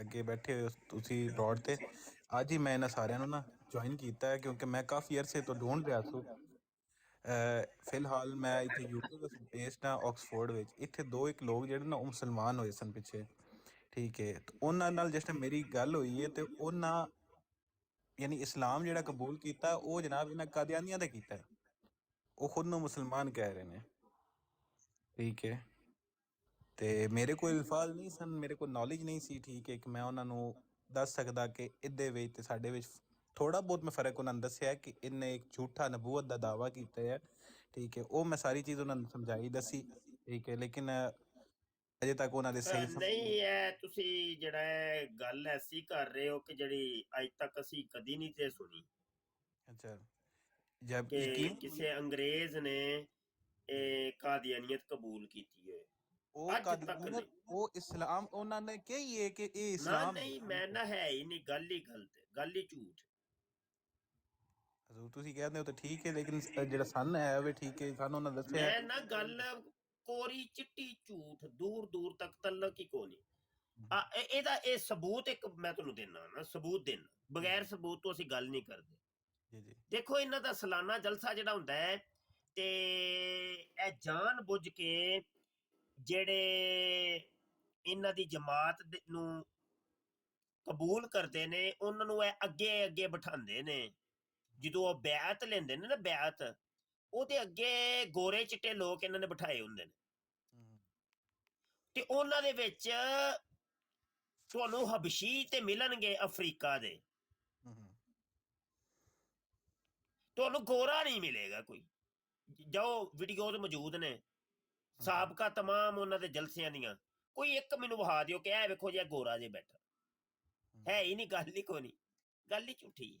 ਅੱਗੇ ਬੈਠੇ ਹੋਏ ਤੁਸੀਂ ਰੋਡ ਤੇ। ਅੱਜ ਹੀ ਮੈਂ ਇਹਨਾਂ ਸਾਰਿਆਂ ਨੂੰ ਨਾ ਜੁਆਇਨ ਕੀਤਾ ਹੈ, ਕਿਉਂਕਿ ਮੈਂ ਕਾਫੀ ਅਰਸੇ ਤੋਂ ਢੂੰਢ ਰਿਹਾ ਸੀ। ਫਿਲਹਾਲ ਮੈਂ ਇੱਥੇ ਯੂਕੇ ਵਿੱਚ ਬੇਸਡ ਹਾਂ, ਆਕਸਫੋਰਡ ਵਿੱਚ। ਇੱਥੇ ਦੋ ਇੱਕ ਲੋਕ ਜਿਹੜੇ ਨਾ ਉਹ ਮੁਸਲਮਾਨ ਹੋਏ ਸਨ ਪਿੱਛੇ, ਠੀਕ ਹੈ। ਤੇ ਉਹਨਾਂ ਨਾਲ ਜਿਸ ਟਾਈਮ ਮੇਰੀ ਗੱਲ ਹੋਈ ਹੈ, ਤੇ ਉਹਨਾਂ ਯਾਨੀ ਇਸਲਾਮ ਜਿਹੜਾ ਕਬੂਲ ਕੀਤਾ ਉਹ ਜਨਾਬ ਇਹਨਾਂ ਕਾਦੀਆਨੀਆਂ ਦਾ ਕੀਤਾ ਹੈ। ਉਹ ਖੁਦ ਨੂੰ ਮੁਸਲਮਾਨ ਕਹਿ ਰਹੇ ਨੇ, ਠੀਕ ਹੈ। ਤੇ ਮੇਰੇ ਕੋਲ ਅਲਫਾਜ਼ ਨਹੀਂ ਸਨ, ਮੇਰੇ ਕੋਲ ਨੌਲੇਜ ਨਹੀਂ ਸੀ, ਠੀਕ ਹੈ, ਕਿ ਮੈਂ ਉਹਨਾਂ ਨੂੰ ਦੱਸ ਸਕਦਾ ਕਿ ਇਹਦੇ ਵਿੱਚ ਤੇ ਸਾਡੇ ਵਿੱਚ ਥੋੜਾ ਬਹੁਤ ਮੈਂ ਫਰਕ ਉਹਨਾਂ ਨੂੰ ਦੱਸਿਆ ਕਿ ਇਹਨੇ ਇੱਕ ਝੂਠਾ ਨਬੂਵਤ ਦਾ ਦਾਵਾ ਕੀਤਾ ਹੈ, ਠੀਕ ਹੈ। ਉਹ ਮੈਂ ਸਾਰੀ ਚੀਜ਼ ਉਹਨਾਂ ਨੂੰ ਸਮਝਾਈ ਦੱਸੀ, ਠੀਕ ਹੈ। ਲੇਕਿਨ ਅਜੇ ਤੱਕ ਉਹਨਾਂ ਦੇ ਸਹੀ ਨਹੀਂ ਹੈ, ਤੁਸੀਂ ਜਿਹੜਾ ਹੈ ਗੱਲ ਐਸੀ ਕਰ ਰਹੇ ਹੋ ਕਿ ਜਿਹੜੀ ਅੱਜ ਤੱਕ ਅਸੀਂ ਕਦੀ ਨਹੀਂ ਤੇ ਸੁਣੀ। ਅੱਛਾ, ਜਬ ਕਿ ਯਕੀਨ ਕਿਸੇ ਅੰਗਰੇਜ਼ ਨੇ ਇਹ ਕਾਦੀਆਨੀਅਤ ਕਬੂਲ ਕੀਤੀ ਹੈ, ਉਹ ਅੱਜ ਤੱਕ ਕਾਦੀਆਨੀਅਤ ਨਹੀਂ। ਉਹ ਇਸਲਾਮ ਉਹਨਾਂ ਨੇ ਕਹੀ ਹੈ ਕਿ ਇਹ ਨਾ ਇਸਲਾਮ ਨਹੀਂ, ਮੈਂ ਨਾ ਹੈ ਹੀ ਨਹੀਂ, ਗੱਲ ਹੀ ਗਲਤ ਹੈ, ਗੱਲ ਹੀ ਝੂਠ। ਤੁਸੀਂ ਕਹਿੰਦੇ ਹੋ ਤਾਂ ਠੀਕ ਹੈ, ਲੇਕਿਨ ਜਿਹੜਾ ਸਨ ਹੈ ਉਹ ਠੀਕ ਹੈ, ਸਾਨੂੰ ਉਹਨਾਂ ਦੱਸਿਆ। ਮੈਂ ਨਾ ਗੱਲ ਕੋਰੀ ਚਿੱਟੀ ਝੂਠ ਦੂਰ ਦੂਰ ਤੱਕ ਤਲਕ ਹੀ ਕੋ ਨਹੀਂ। ਇਹਦਾ ਇਹ ਸਬੂਤ ਇੱਕ ਮੈਂ ਤੁਹਾਨੂੰ ਦੇਣਾ ਨਾ, ਸਬੂਤ ਦੇਣਾ, ਬਗੈਰ ਸਬੂਤ ਤੋਂ ਅਸੀਂ ਗੱਲ ਨਹੀਂ ਕਰਦੇ। ਦੇਖੋ ਇਹਨਾਂ ਦਾ ਸਾਲਾਨਾ ਜਲਸਾ ਜਿਹੜਾ ਹੁੰਦਾ ਹੈ, ਤੇ ਇਹ ਜਾਣ ਬੁੱਝ ਕੇ ਜਿਹੜੇ ਇਹਨਾਂ ਦੀ ਜਮਾਤ ਨੂੰ ਕਬੂਲ ਕਰਦੇ ਨੇ ਉਹਨਾਂ ਨੂੰ ਇਹ ਅੱਗੇ ਅੱਗੇ ਬਿਠਾਉਂਦੇ ਨੇ। ਜਦੋਂ ਉਹ ਬੈਅਤ ਲੈਂਦੇ ਨੇ ਨਾ, ਬੈਅਤ, ਉਹਦੇ ਅੱਗੇ ਗੋਰੇ ਚਿੱਟੇ ਲੋਕ ਇਹਨਾਂ ਨੇ ਬਿਠਾਏ ਹੁੰਦੇ ਨੇ, ਤੇ ਉਹਨਾਂ ਦੇ ਵਿੱਚ ਤੁਹਾਨੂੰ ਹਬਸ਼ੀ ਤੇ ਮਿਲਣਗੇ ਅਫਰੀਕਾ ਦੇ, ਤੁਹਾਨੂੰ ਗੋਰਾ ਨਹੀਂ ਮਿਲੇਗਾ ਕੋਈ। ਜੋ ਵੀਡੀਓਜ਼ ਮੌਜੂਦ ਨੇ ਸਾਬਕਾ ਤਮਾਮ ਉਹਨਾਂ ਦੇ ਜਲਸਿਆਂ ਦੀਆਂ, ਕੋਈ ਇੱਕ ਮੈਨੂੰ ਵਹਾ ਦਿਓ ਕਿ ਇਹ ਵੇਖੋ ਜੀ ਗੋਰਾ ਜੇ ਬੈਠਾ, ਹੈ ਹੀ ਨਹੀਂ, ਗੱਲ ਹੀ ਕੋਈ ਨਹੀਂ, ਗੱਲ ਹੀ ਝੂਠੀ ਹੈ।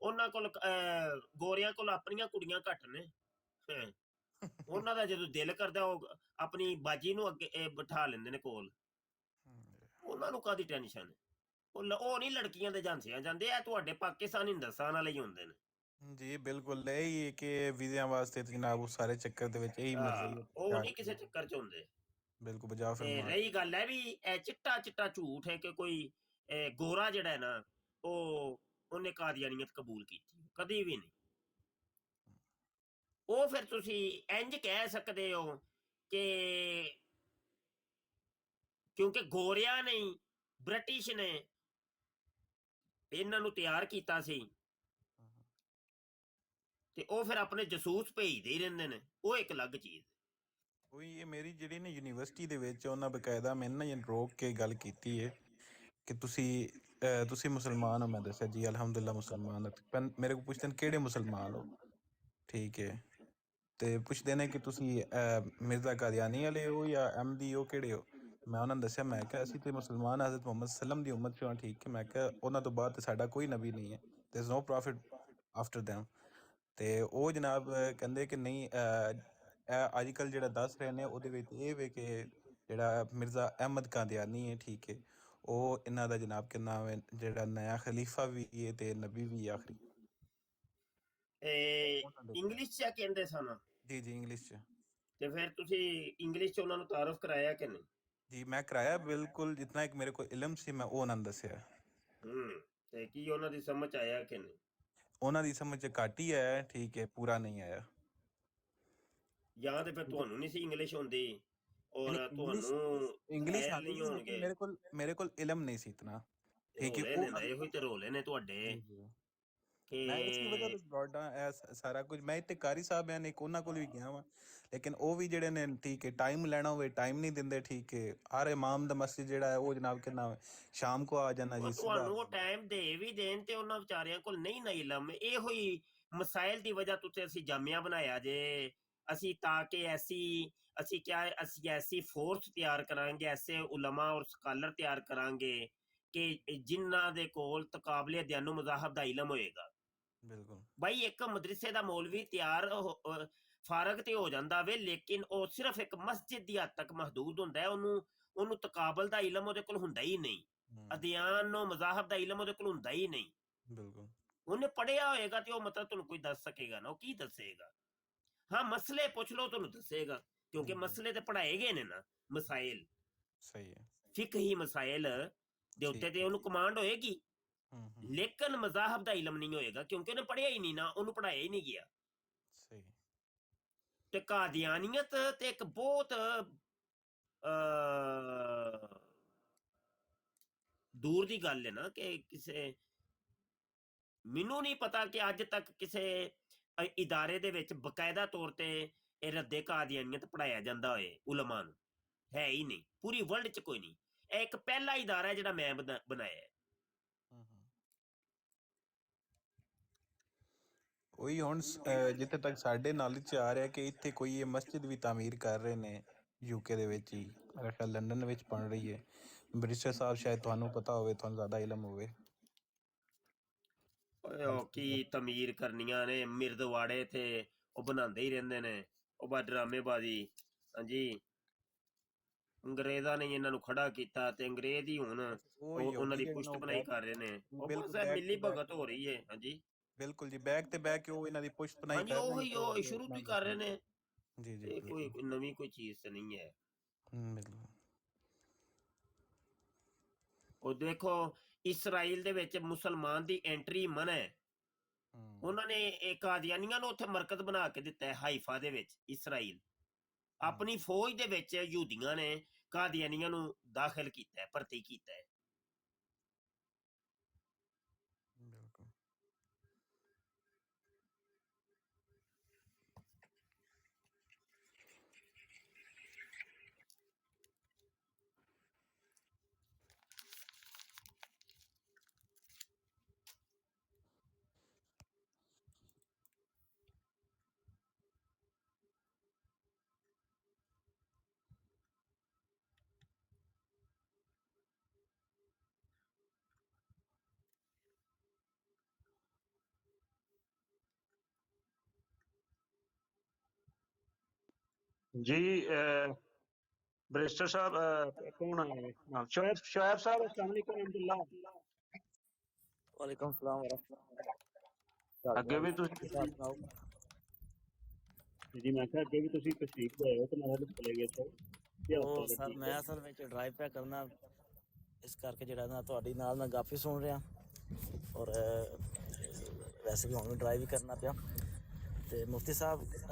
ਉਹਨਾਂ ਕੋਲ ਗੋਰਿਆਂ ਕੋਲ ਆਪਣੀਆਂ ਕੁੜੀਆਂ ਘੱਟ ਨੇ ਹੈਂ। ਉਹਨਾਂ ਦਾ ਜਦੋਂ ਦਿਲ ਕਰਦਾ ਉਹ ਆਪਣੀ ਬਾਜੀ ਨੂੰ ਅੱਗੇ ਬਿਠਾ ਲੈਂਦੇ ਨੇ ਕੋਲ ਉਹਨਾਂ ਨੂੰ ਕਾਦੀ ਟੈਨਸ਼ਨ ਹੈ ਉਹ ਨਹੀਂ ਲੜਕੀਆਂ ਦੇ ਜਾਂਸਿਆਂ ਜਾਂਦੇ ਆ ਤੁਹਾਡੇ ਪਾਕਿਸਤਾਨੀ ਹਿੰਦੁਸਤਾਨ ਵਾਲੇ ਹੀ ਹੁੰਦੇ ਨੇ ਜੀ ਬਿਲਕੁਲ ਇਹੀ ਹੈ ਕਿ ਵੀਜ਼ਿਆਂ ਵਾਸਤੇ ਤੇ ਜਨਾਬ ਉਹ ਸਾਰੇ ਚੱਕਰ ਦੇ ਵਿੱਚ ਇਹੀ ਮਰਜ਼ੀ ਉਹ ਨਹੀਂ ਕਿਸੇ ਚੱਕਰ ਚ ਹੁੰਦੇ ਬਿਲਕੁਲ ਬਜਾ ਤੇ ਫਰਮਾਨ ਰਹੀ ਗੱਲ ਹੈ ਵੀ ਇਹ ਚਿੱਟਾ ਚਿੱਟਾ ਝੂਠ ਹੈ ਕਿ ਕੋਈ ਗੋਰਾ ਜਿਹੜਾ ਹੈ ਨਾ ਉਹਨੇ ਕਾਦੀਆਨੀਅਤ ਕਬੂਲ ਕੀਤੀ ਕਦੀ ਵੀ ਨਹੀਂ ਉਹ ਫਿਰ ਤੁਸੀਂ ਇੰਜ ਕਹਿ ਸਕਦੇ ਹੋ ਕਿ ਕਿਉਂਕਿ ਗੋਰਿਆਂ ਨੇ ਬ੍ਰਿਟਿਸ਼ ਨੇ ਇਹਨਾਂ ਨੂੰ ਤਿਆਰ ਕੀਤਾ ਸੀ ਤੇ ਉਹ ਫਿਰ ਆਪਣੇ ਜਸੂਸ ਭੇਜਦੇ ਹੀ ਰਹਿੰਦੇ ਨੇ ਉਹ ਇੱਕ ਅਲੱਗ ਚੀਜ਼ ਉਹੀ ਇਹ ਮੇਰੀ ਜਿਹੜੀ ਨਾ ਯੂਨੀਵਰਸਿਟੀ ਦੇ ਵਿੱਚ ਉਹਨਾਂ ਬਕਾਇਦਾ ਮੈਨੂੰ ਨਾ ਰੋਕ ਕੇ ਗੱਲ ਕੀਤੀ ਹੈ ਕਿ ਤੁਸੀਂ ਮੁਸਲਮਾਨ ਹੋ ਮੈਂ ਦੱਸਿਆ ਜੀ ਅਲਹਮਦੁਲਿਲਾ ਮੁਸਲਮਾਨ ਮੇਰੇ ਕੋਲ ਪੁੱਛਦੇ ਨੇ ਕਿਹੜੇ ਮੁਸਲਮਾਨ ਹੋ ਠੀਕ ਹੈ ਤੇ ਪੁੱਛਦੇ ਨੇ ਕਿ ਤੁਸੀਂ ਮਿਰਜ਼ਾ ਕਾਦੀਆਨੀ ਵਾਲੇ ਹੋ ਜਾਂ ਅਹਿਮਦੀ ਹੋ ਕਿਹੜੇ ਹੋ ਮੈਂ ਉਹਨਾਂ ਨੂੰ ਦੱਸਿਆ ਮੈਂ ਕਿਹਾ ਅਸੀਂ ਤੇ ਮੁਸਲਮਾਨ ਹਜ਼ਰਤ ਮੁਹੰਮਦ ਸਲਮ ਦੀ ਉਮਤ ਚੋਂ ਠੀਕ ਹੈ ਮੈਂ ਕਿਹਾ ਉਹਨਾਂ ਤੋਂ ਬਾਅਦ ਸਾਡਾ ਕੋਈ ਨਬੀ ਨਹੀਂ ਹੈ there is no profit after them ਤੇ ਉਹ ਜਨਾਬ ਕਹਿੰਦੇ ਕਿ ਨਹੀਂ ਅੱਜ ਕੱਲ੍ਹ ਜਿਹੜਾ ਦੱਸ ਰਹੇ ਨੇ ਉਹਦੇ ਵਿੱਚ ਇਹ ਵੇ ਕਿ ਜਿਹੜਾ ਮਿਰਜ਼ਾ ਅਹਿਮਦ ਕਾਦੀਆਨੀ ਹੈ ਠੀਕ ਹੈ ਉਹ ਇਹਨਾਂ ਦਾ ਜਨਾਬ ਕਿ ਨਾਮ ਹੈ ਜਿਹੜਾ ਨਇਆ ਖਲੀਫਾ ਵੀ ਹੈ ਤੇ ਨਬੀ ਵੀ ਆਖਰੀ ਇੰਗਲਿਸ਼ ਚ ਕਹਿੰਦੇ ਸਨ ਜੀ ਜੀ ਇੰਗਲਿਸ਼ ਚ ਤੇ ਫਿਰ ਤੁਸੀਂ ਇੰਗਲਿਸ਼ ਚ ਉਹਨਾਂ ਨੂੰ ਤਾਰਫ ਕਰਾਇਆ ਕਿ ਨਹੀਂ ਜੀ ਮੈਂ ਕਰਾਇਆ ਬਿਲਕੁਲ ਜਿਤਨਾ ਇੱਕ ਮੇਰੇ ਕੋਲ ਇਲਮ ਸੀ ਮੈਂ ਉਹ ਉਹਨਾਂ ਨੂੰ ਦੱਸਿਆ ਤੇ ਕੀ ਉਹਨਾਂ ਦੀ ਸਮਝ ਆਇਆ ਕਿ ਨਹੀਂ ਉਹਨਾਂ ਦੀ ਸਮਝ ਘੱਟ ਹੀ ਆਇਆ ਠੀਕ ਹੈ ਪੂਰਾ ਨਹੀਂ ਆਇਆ ਜਾਂ ਤੇ ਫਿਰ ਤੁਹਾਨੂੰ ਨਹੀਂ ਸੀ ਇੰਗਲਿਸ਼ ਹੁੰਦੀ ਔਰ ਤੁਹਾਨੂੰ ਇੰਗਲਿਸ਼ ਆਉਂਦੀ ਹੋਣਗੇ ਮੇਰੇ ਕੋਲ ਇਲਮ ਨਹੀਂ ਸੀ ਇਤਨਾ ਠੀਕ ਹੈ ਇਹੋ ਹੀ ਤੇ ਰੋਲੇ ਨੇ ਤੁਹਾਡੇ ਮੈਂ ਇਸੇ ਵਜ੍ਹਾ ਤੋਂ ਬ੍ਰੌਡਾਂ ਸਾਰਾ ਕੁਝ ਮੈਂ ਇੱਥੇ ਕਾਰੀ ਸਾਹਿਬ ਨੇ ਇੱਕ ਉਹਨਾਂ ਕੋਲ ਵੀ ਗਿਆ ਵਾਂ ਲੇਕਿਨ ਉਹ ਵੀ ਜਿਹੜੇ ਨੇ ਠੀਕ ਹੈ ਟਾਈਮ ਲੈਣਾ ਹੋਵੇ ਟਾਈਮ ਨਹੀਂ ਦਿੰਦੇ ਠੀਕ ਹੈ ਹਰ ਇਮਾਮ ਦਾ ਮਸਜਿਦ ਜਿਹੜਾ ਹੈ ਉਹ ਜਨਾਬ ਕਿੰਨਾ ਸ਼ਾਮ ਕੋ ਆ ਜਾਣਾ ਜੀ ਤੁਹਾਨੂੰ ਉਹ ਟਾਈਮ ਦੇ ਵੀ ਦੇਣ ਤੇ ਉਹਨਾਂ ਵਿਚਾਰਿਆਂ ਕੋਲ ਨਹੀਂ ਨਾ ਇਲਮ ਇਹੋ ਹੀ ਮਸਾਇਲ ਦੀ ਵਜ੍ਹਾ ਤੋਂ ਤੇ ਅਸੀਂ ਜਾਮਿਆ ਬਣਾਇਆ ਜੇ ਅਸੀਂ ਤਾਂ ਕਿ ਅਸੀਂ ਐਸੀ ਫੋਰਸ ਤਿਆਰ ਕਰਾਂਗੇ ਐਸੇ ਉਲਮਾ ਔਰ ਸਕਾਲਰ ਤਿਆਰ ਕਰਾਂਗੇ ਕਿ ਜਿਨ੍ਹਾਂ ਦੇ ਕੋਲ ਤਕਾਬਲੇ ਦਿਆਨੋ ਮਜ਼ਾਹਬ ਦਾ ਇਲਮ ਹੋਏਗਾ ਬਿਲਕੁਲ ਬਾਈ ਇੱਕ ਮਦਰਸੇ ਦਾ ਮੌਲਵੀ ਤਿਆਰ ਫਾਰਗ ਤੇ ਹੋ ਜਾਂਦਾ ਵੇ ਲੇਕਿਨ ਉਹ ਸਿਰਫ ਇੱਕ ਮਸਜਿਦ ਦੀ ਹੱਦ ਤੱਕ ਮਹਦੂਦ ਹੁੰਦਾ ਹੈ ਉਹਨੂੰ ਤਕਾਬਲ ਦਾ ਇਲਮ ਉਹਦੇ ਕੋਲ ਹੁੰਦਾ ਹੀ ਨਹੀਂ ਅਧਿਆਨੋ ਮਜ਼ਾਹਬ ਦਾ ਇਲਮ ਉਹਦੇ ਕੋਲ ਹੁੰਦਾ ਹੀ ਨਹੀਂ ਬਿਲਕੁਲ ਉਹਨੇ ਪੜਿਆ ਹੋਏਗਾ ਤੇ ਉਹ ਮਤਲਬ ਤੁਹਾਨੂੰ ਕੋਈ ਦੱਸ ਸਕੇਗਾ ਨਾ ਉਹ ਕੀ ਦੱਸੇਗਾ ਹਾਂ ਮਸਲੇ ਪੁੱਛ ਲਓ ਤੁਹਾਨੂੰ ਦੱਸੇਗਾ ਕਿਉਂਕਿ ਮਸਲੇ ਤੇ ਪੜਾਏ ਗਏ ਨੇ ਨਾ ਮਸਾਇਲ ਸਹੀ ਹੈ ਫਿਕਹੀ ਮਸਾਇਲ ਦੇ ਉੱਤੇ ਤੇ ਉਹਨੂੰ ਕਮਾਂਡ ਹੋਏਗੀ ਲੇਕਿਨ ਮਜ਼ਾਹਬ ਦਾ ਇਲਮ ਨਹੀਂ ਹੋਏਗਾ ਕਿਉਂਕਿ ਉਹਨੇ ਪੜਿਆ ਹੀ ਨਹੀਂ ਨਾ ਉਹਨੂੰ ਪੜਾਇਆ ਹੀ ਨਹੀਂ ਗਿਆ ਸਹੀ ਤੇ ਕਾਦੀਆਨੀਅਤ ਤੇ ਇੱਕ ਬਹੁਤ ਦੂਰ ਦੀ ਗੱਲ ਹੈ ਨਾ ਕਿ ਕਿਸੇ ਮੈਨੂੰ ਨਹੀਂ ਪਤਾ ਕਿ ਅੱਜ ਤੱਕ ਕਿਸੇ ਇਦਾਰੇ ਦੇ ਵਿੱਚ ਬਕਾਇਦਾ ਤੌਰ ਤੇ ਇਹ ਰੱਦੇ ਕਾਦੀਆਨੀਅਤ ਪੜਾਇਆ ਜਾਂਦਾ ਹੋਏ ਉਲਮਾ ਨੂੰ ਹੈ ਹੀ ਨਹੀਂ ਪੂਰੀ ਵਰਲਡ ਚ ਕੋਈ ਨਹੀਂ ਇਹ ਇੱਕ ਪਹਿਲਾ ਇਦਾਰਾ ਹੈ ਜਿਹੜਾ ਮੈਂ ਬਣਾਇਆ ਉਹੀ ਹੁਣ ਜਿੱਥੇ ਤੱਕ ਸਾਡੇ ਨੌਲੇਜ ਚ ਆ ਰਿਹਾ ਕਿ ਇੱਥੇ ਕੋਈ ਇਹ ਮਸਜਿਦ ਵੀ ਤਾਮੀਰ ਕਰ ਰਹੇ ਨੇ ਯੂਕੇ ਦੇ ਵਿੱਚ ਹੀ ਮੇਰਾ ਖਿਆਲ ਲੰਡਨ ਵਿੱਚ ਬਣ ਰਹੀ ਹੈ ਬ੍ਰਿਸਟਰ ਸਾਹਿਬ ਸ਼ਾਇਦ ਤੁਹਾਨੂੰ ਪਤਾ ਹੋਵੇ ਤੁਹਾਨੂੰ ਜ਼ਿਆਦਾ ਇਲਮ ਹੋਵੇ ਕੀ ਤਮੀਰ ਕਰਨੀਆਂ ਨੇ ਮਿਰਦਵਾੜੇ ਤੇ ਉਹ ਬਣਾਉਂਦੇ ਹੀ ਰਹਿੰਦੇ ਨੇ ਉਹ ਬਾ ਡਰਾਮੇਬਾਜ਼ੀ ਹਾਂਜੀ ਅੰਗਰੇਜ਼ਾਂ ਨੇ ਇਹਨਾਂ ਨੂੰ ਖੜਾ ਕੀਤਾ ਤੇ ਅੰਗਰੇਜ਼ ਹੀ ਹੁਣ ਉਹਨਾਂ ਦੀ ਪੁਸ਼ਤ ਬਣਾਈ ਕਰ ਰਹੇ ਨੇ ਉਹ ਬਸ ਮਿਲੀ ਭਗਤ ਹੋ ਰਹੀ ਹੈ ਹਾਂਜੀ ਬਿਲਕੁਲ ਜੀ ਬੈਕ ਤੇ ਬੈਕ ਉਹ ਇਹਨਾਂ ਦੀ ਪੁਸ਼ਤ ਬਣਾਈ ਕਰ ਰਹੇ ਨੇ ਉਹ ਸ਼ੁਰੂ ਤੋਂ ਹੀ ਕਰ ਰਹੇ ਨੇ ਜੀ ਜੀ ਕੋਈ ਨਵੀਂ ਕੋਈ ਚੀਜ਼ ਤੇ ਨਹੀਂ ਹੈ ਬਿਲਕੁਲ ਉਹ ਦੇਖੋ ਇਸਰਾਈਲ ਦੇ ਵਿੱਚ ਮੁਸਲਮਾਨ ਦੀ ਐਂਟਰੀ ਮਨਾ ਹੈ ਉਹਨਾਂ ਨੇ ਇਹ ਕਾਦੀਆਨੀਆਂ ਨੂੰ ਉੱਥੇ ਮਰਕਜ਼ ਬਣਾ ਕੇ ਦਿੱਤਾ ਹੈ ਹਾਈਫਾ ਦੇ ਵਿੱਚ ਇਸਰਾਈਲ ਆਪਣੀ ਫੌਜ ਦੇ ਵਿੱਚ ਯਹੂਦੀਆਂ ਨੇ ਕਾਦੀਆਨੀਆਂ ਨੂੰ ਦਾਖਲ ਕੀਤਾ ਹੈ ਭਰਤੀ ਕੀਤਾ ਹੈ جی بریسٹر صاحب کون ہے شعیب صاحب السلام علیکم ورحمۃ اللہ وعلیکم السلام ورحمۃ ਅੱਗੇ ਵੀ اللہ ਤੁਸੀਂ ਸੁਣਾਓ ਜੀ ਮੈਂ ਕਿਹਾ ਅੱਗੇ ਵੀ ਤੁਸੀਂ ਤਸ਼ਰੀਫ ਲਿਆਏ ਹੋ ਤੇ ਮੈਂ ਹਲੇ ਚਲੇ ਗਿਆ ਸੋ ਕੀ ਹਾਲ ਉਹ ਚਾਲ ਹੈ ਸਰ ਠੀਕ ਮੈਂ ਹੈ ਅਸਲ ਵਿੱਚ ਡਰਾਈਵ ਪਿਆ ਕਰਨਾ ਇਸ ਕਰਕੇ ਜਿਹੜਾ ਨਾ ਤੁਹਾਡੀ ਨਾਲ ਮੈਂ ਗਾਫੀ ਸੁਣ ਰਿਹਾ ਔਰ ਵੈਸੇ ਵੀ ਹੁਣ ਵੀ ਡਰਾਈਵ ਹੀ ਕਰਨਾ ਪਿਆ ਤੇ ਮੁਫਤੀ ਸਾਹਿਬ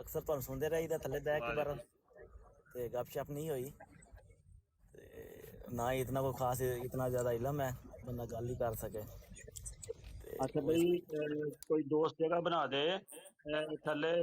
ਅਕਸਰ ਤੁਹਾਨੂੰ ਸੁਣਦੇ ਰਹੀਦਾ ਥੱਲੇ ਬਹਿ ਕੇ ਪਰ ਤੇ ਗੱਪਸ਼ਪ ਨਹੀਂ ਹੋਈ ਤੇ ਨਾ ਹੀ ਇਤਨਾ ਕੋਈ ਖਾਸ ਇਤਨਾ ਜ਼ਿਆਦਾ ਇਲਮ ਹੈ ਬੰਦਾ ਗੱਲ ਹੀ ਕਰ ਸਕੇ ਤੇ ਅੱਛਾ ਉਹ ਬਈ ਕੋਈ ਦੋਸਤ ਜਗ੍ਹਾ ਬਣਾ ਦੇ ਥੱਲੇ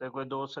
ਤੇ ਕੋਈ ਦੋਸਤ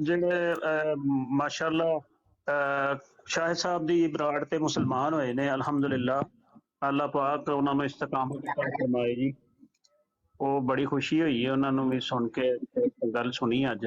ਜਿਹੜੇ ਮਾਸ਼ਾਅੱਲਾ ਸ਼ਾਹਿਦ ਸਾਹਿਬ ਦੀ ਬਰਾੜ ਤੇ ਮੁਸਲਮਾਨ ਹੋਏ ਨੇ ਅਲਹਮਦੁਲਿਲਾ ਅੱਲਾਹ ਪਾਕ ਉਹਨਾਂ ਨੂੰ ਇਸਤਕਾਮਤ ਅਤਾ ਫਰਮਾਏ ਜੀ ਉਹ ਬੜੀ ਖੁਸ਼ੀ ਹੋਈ ਹੈ ਉਹਨਾਂ ਨੂੰ ਵੀ ਸੁਣ ਕੇ ਗੱਲ ਸੁਣੀ ਅੱਜ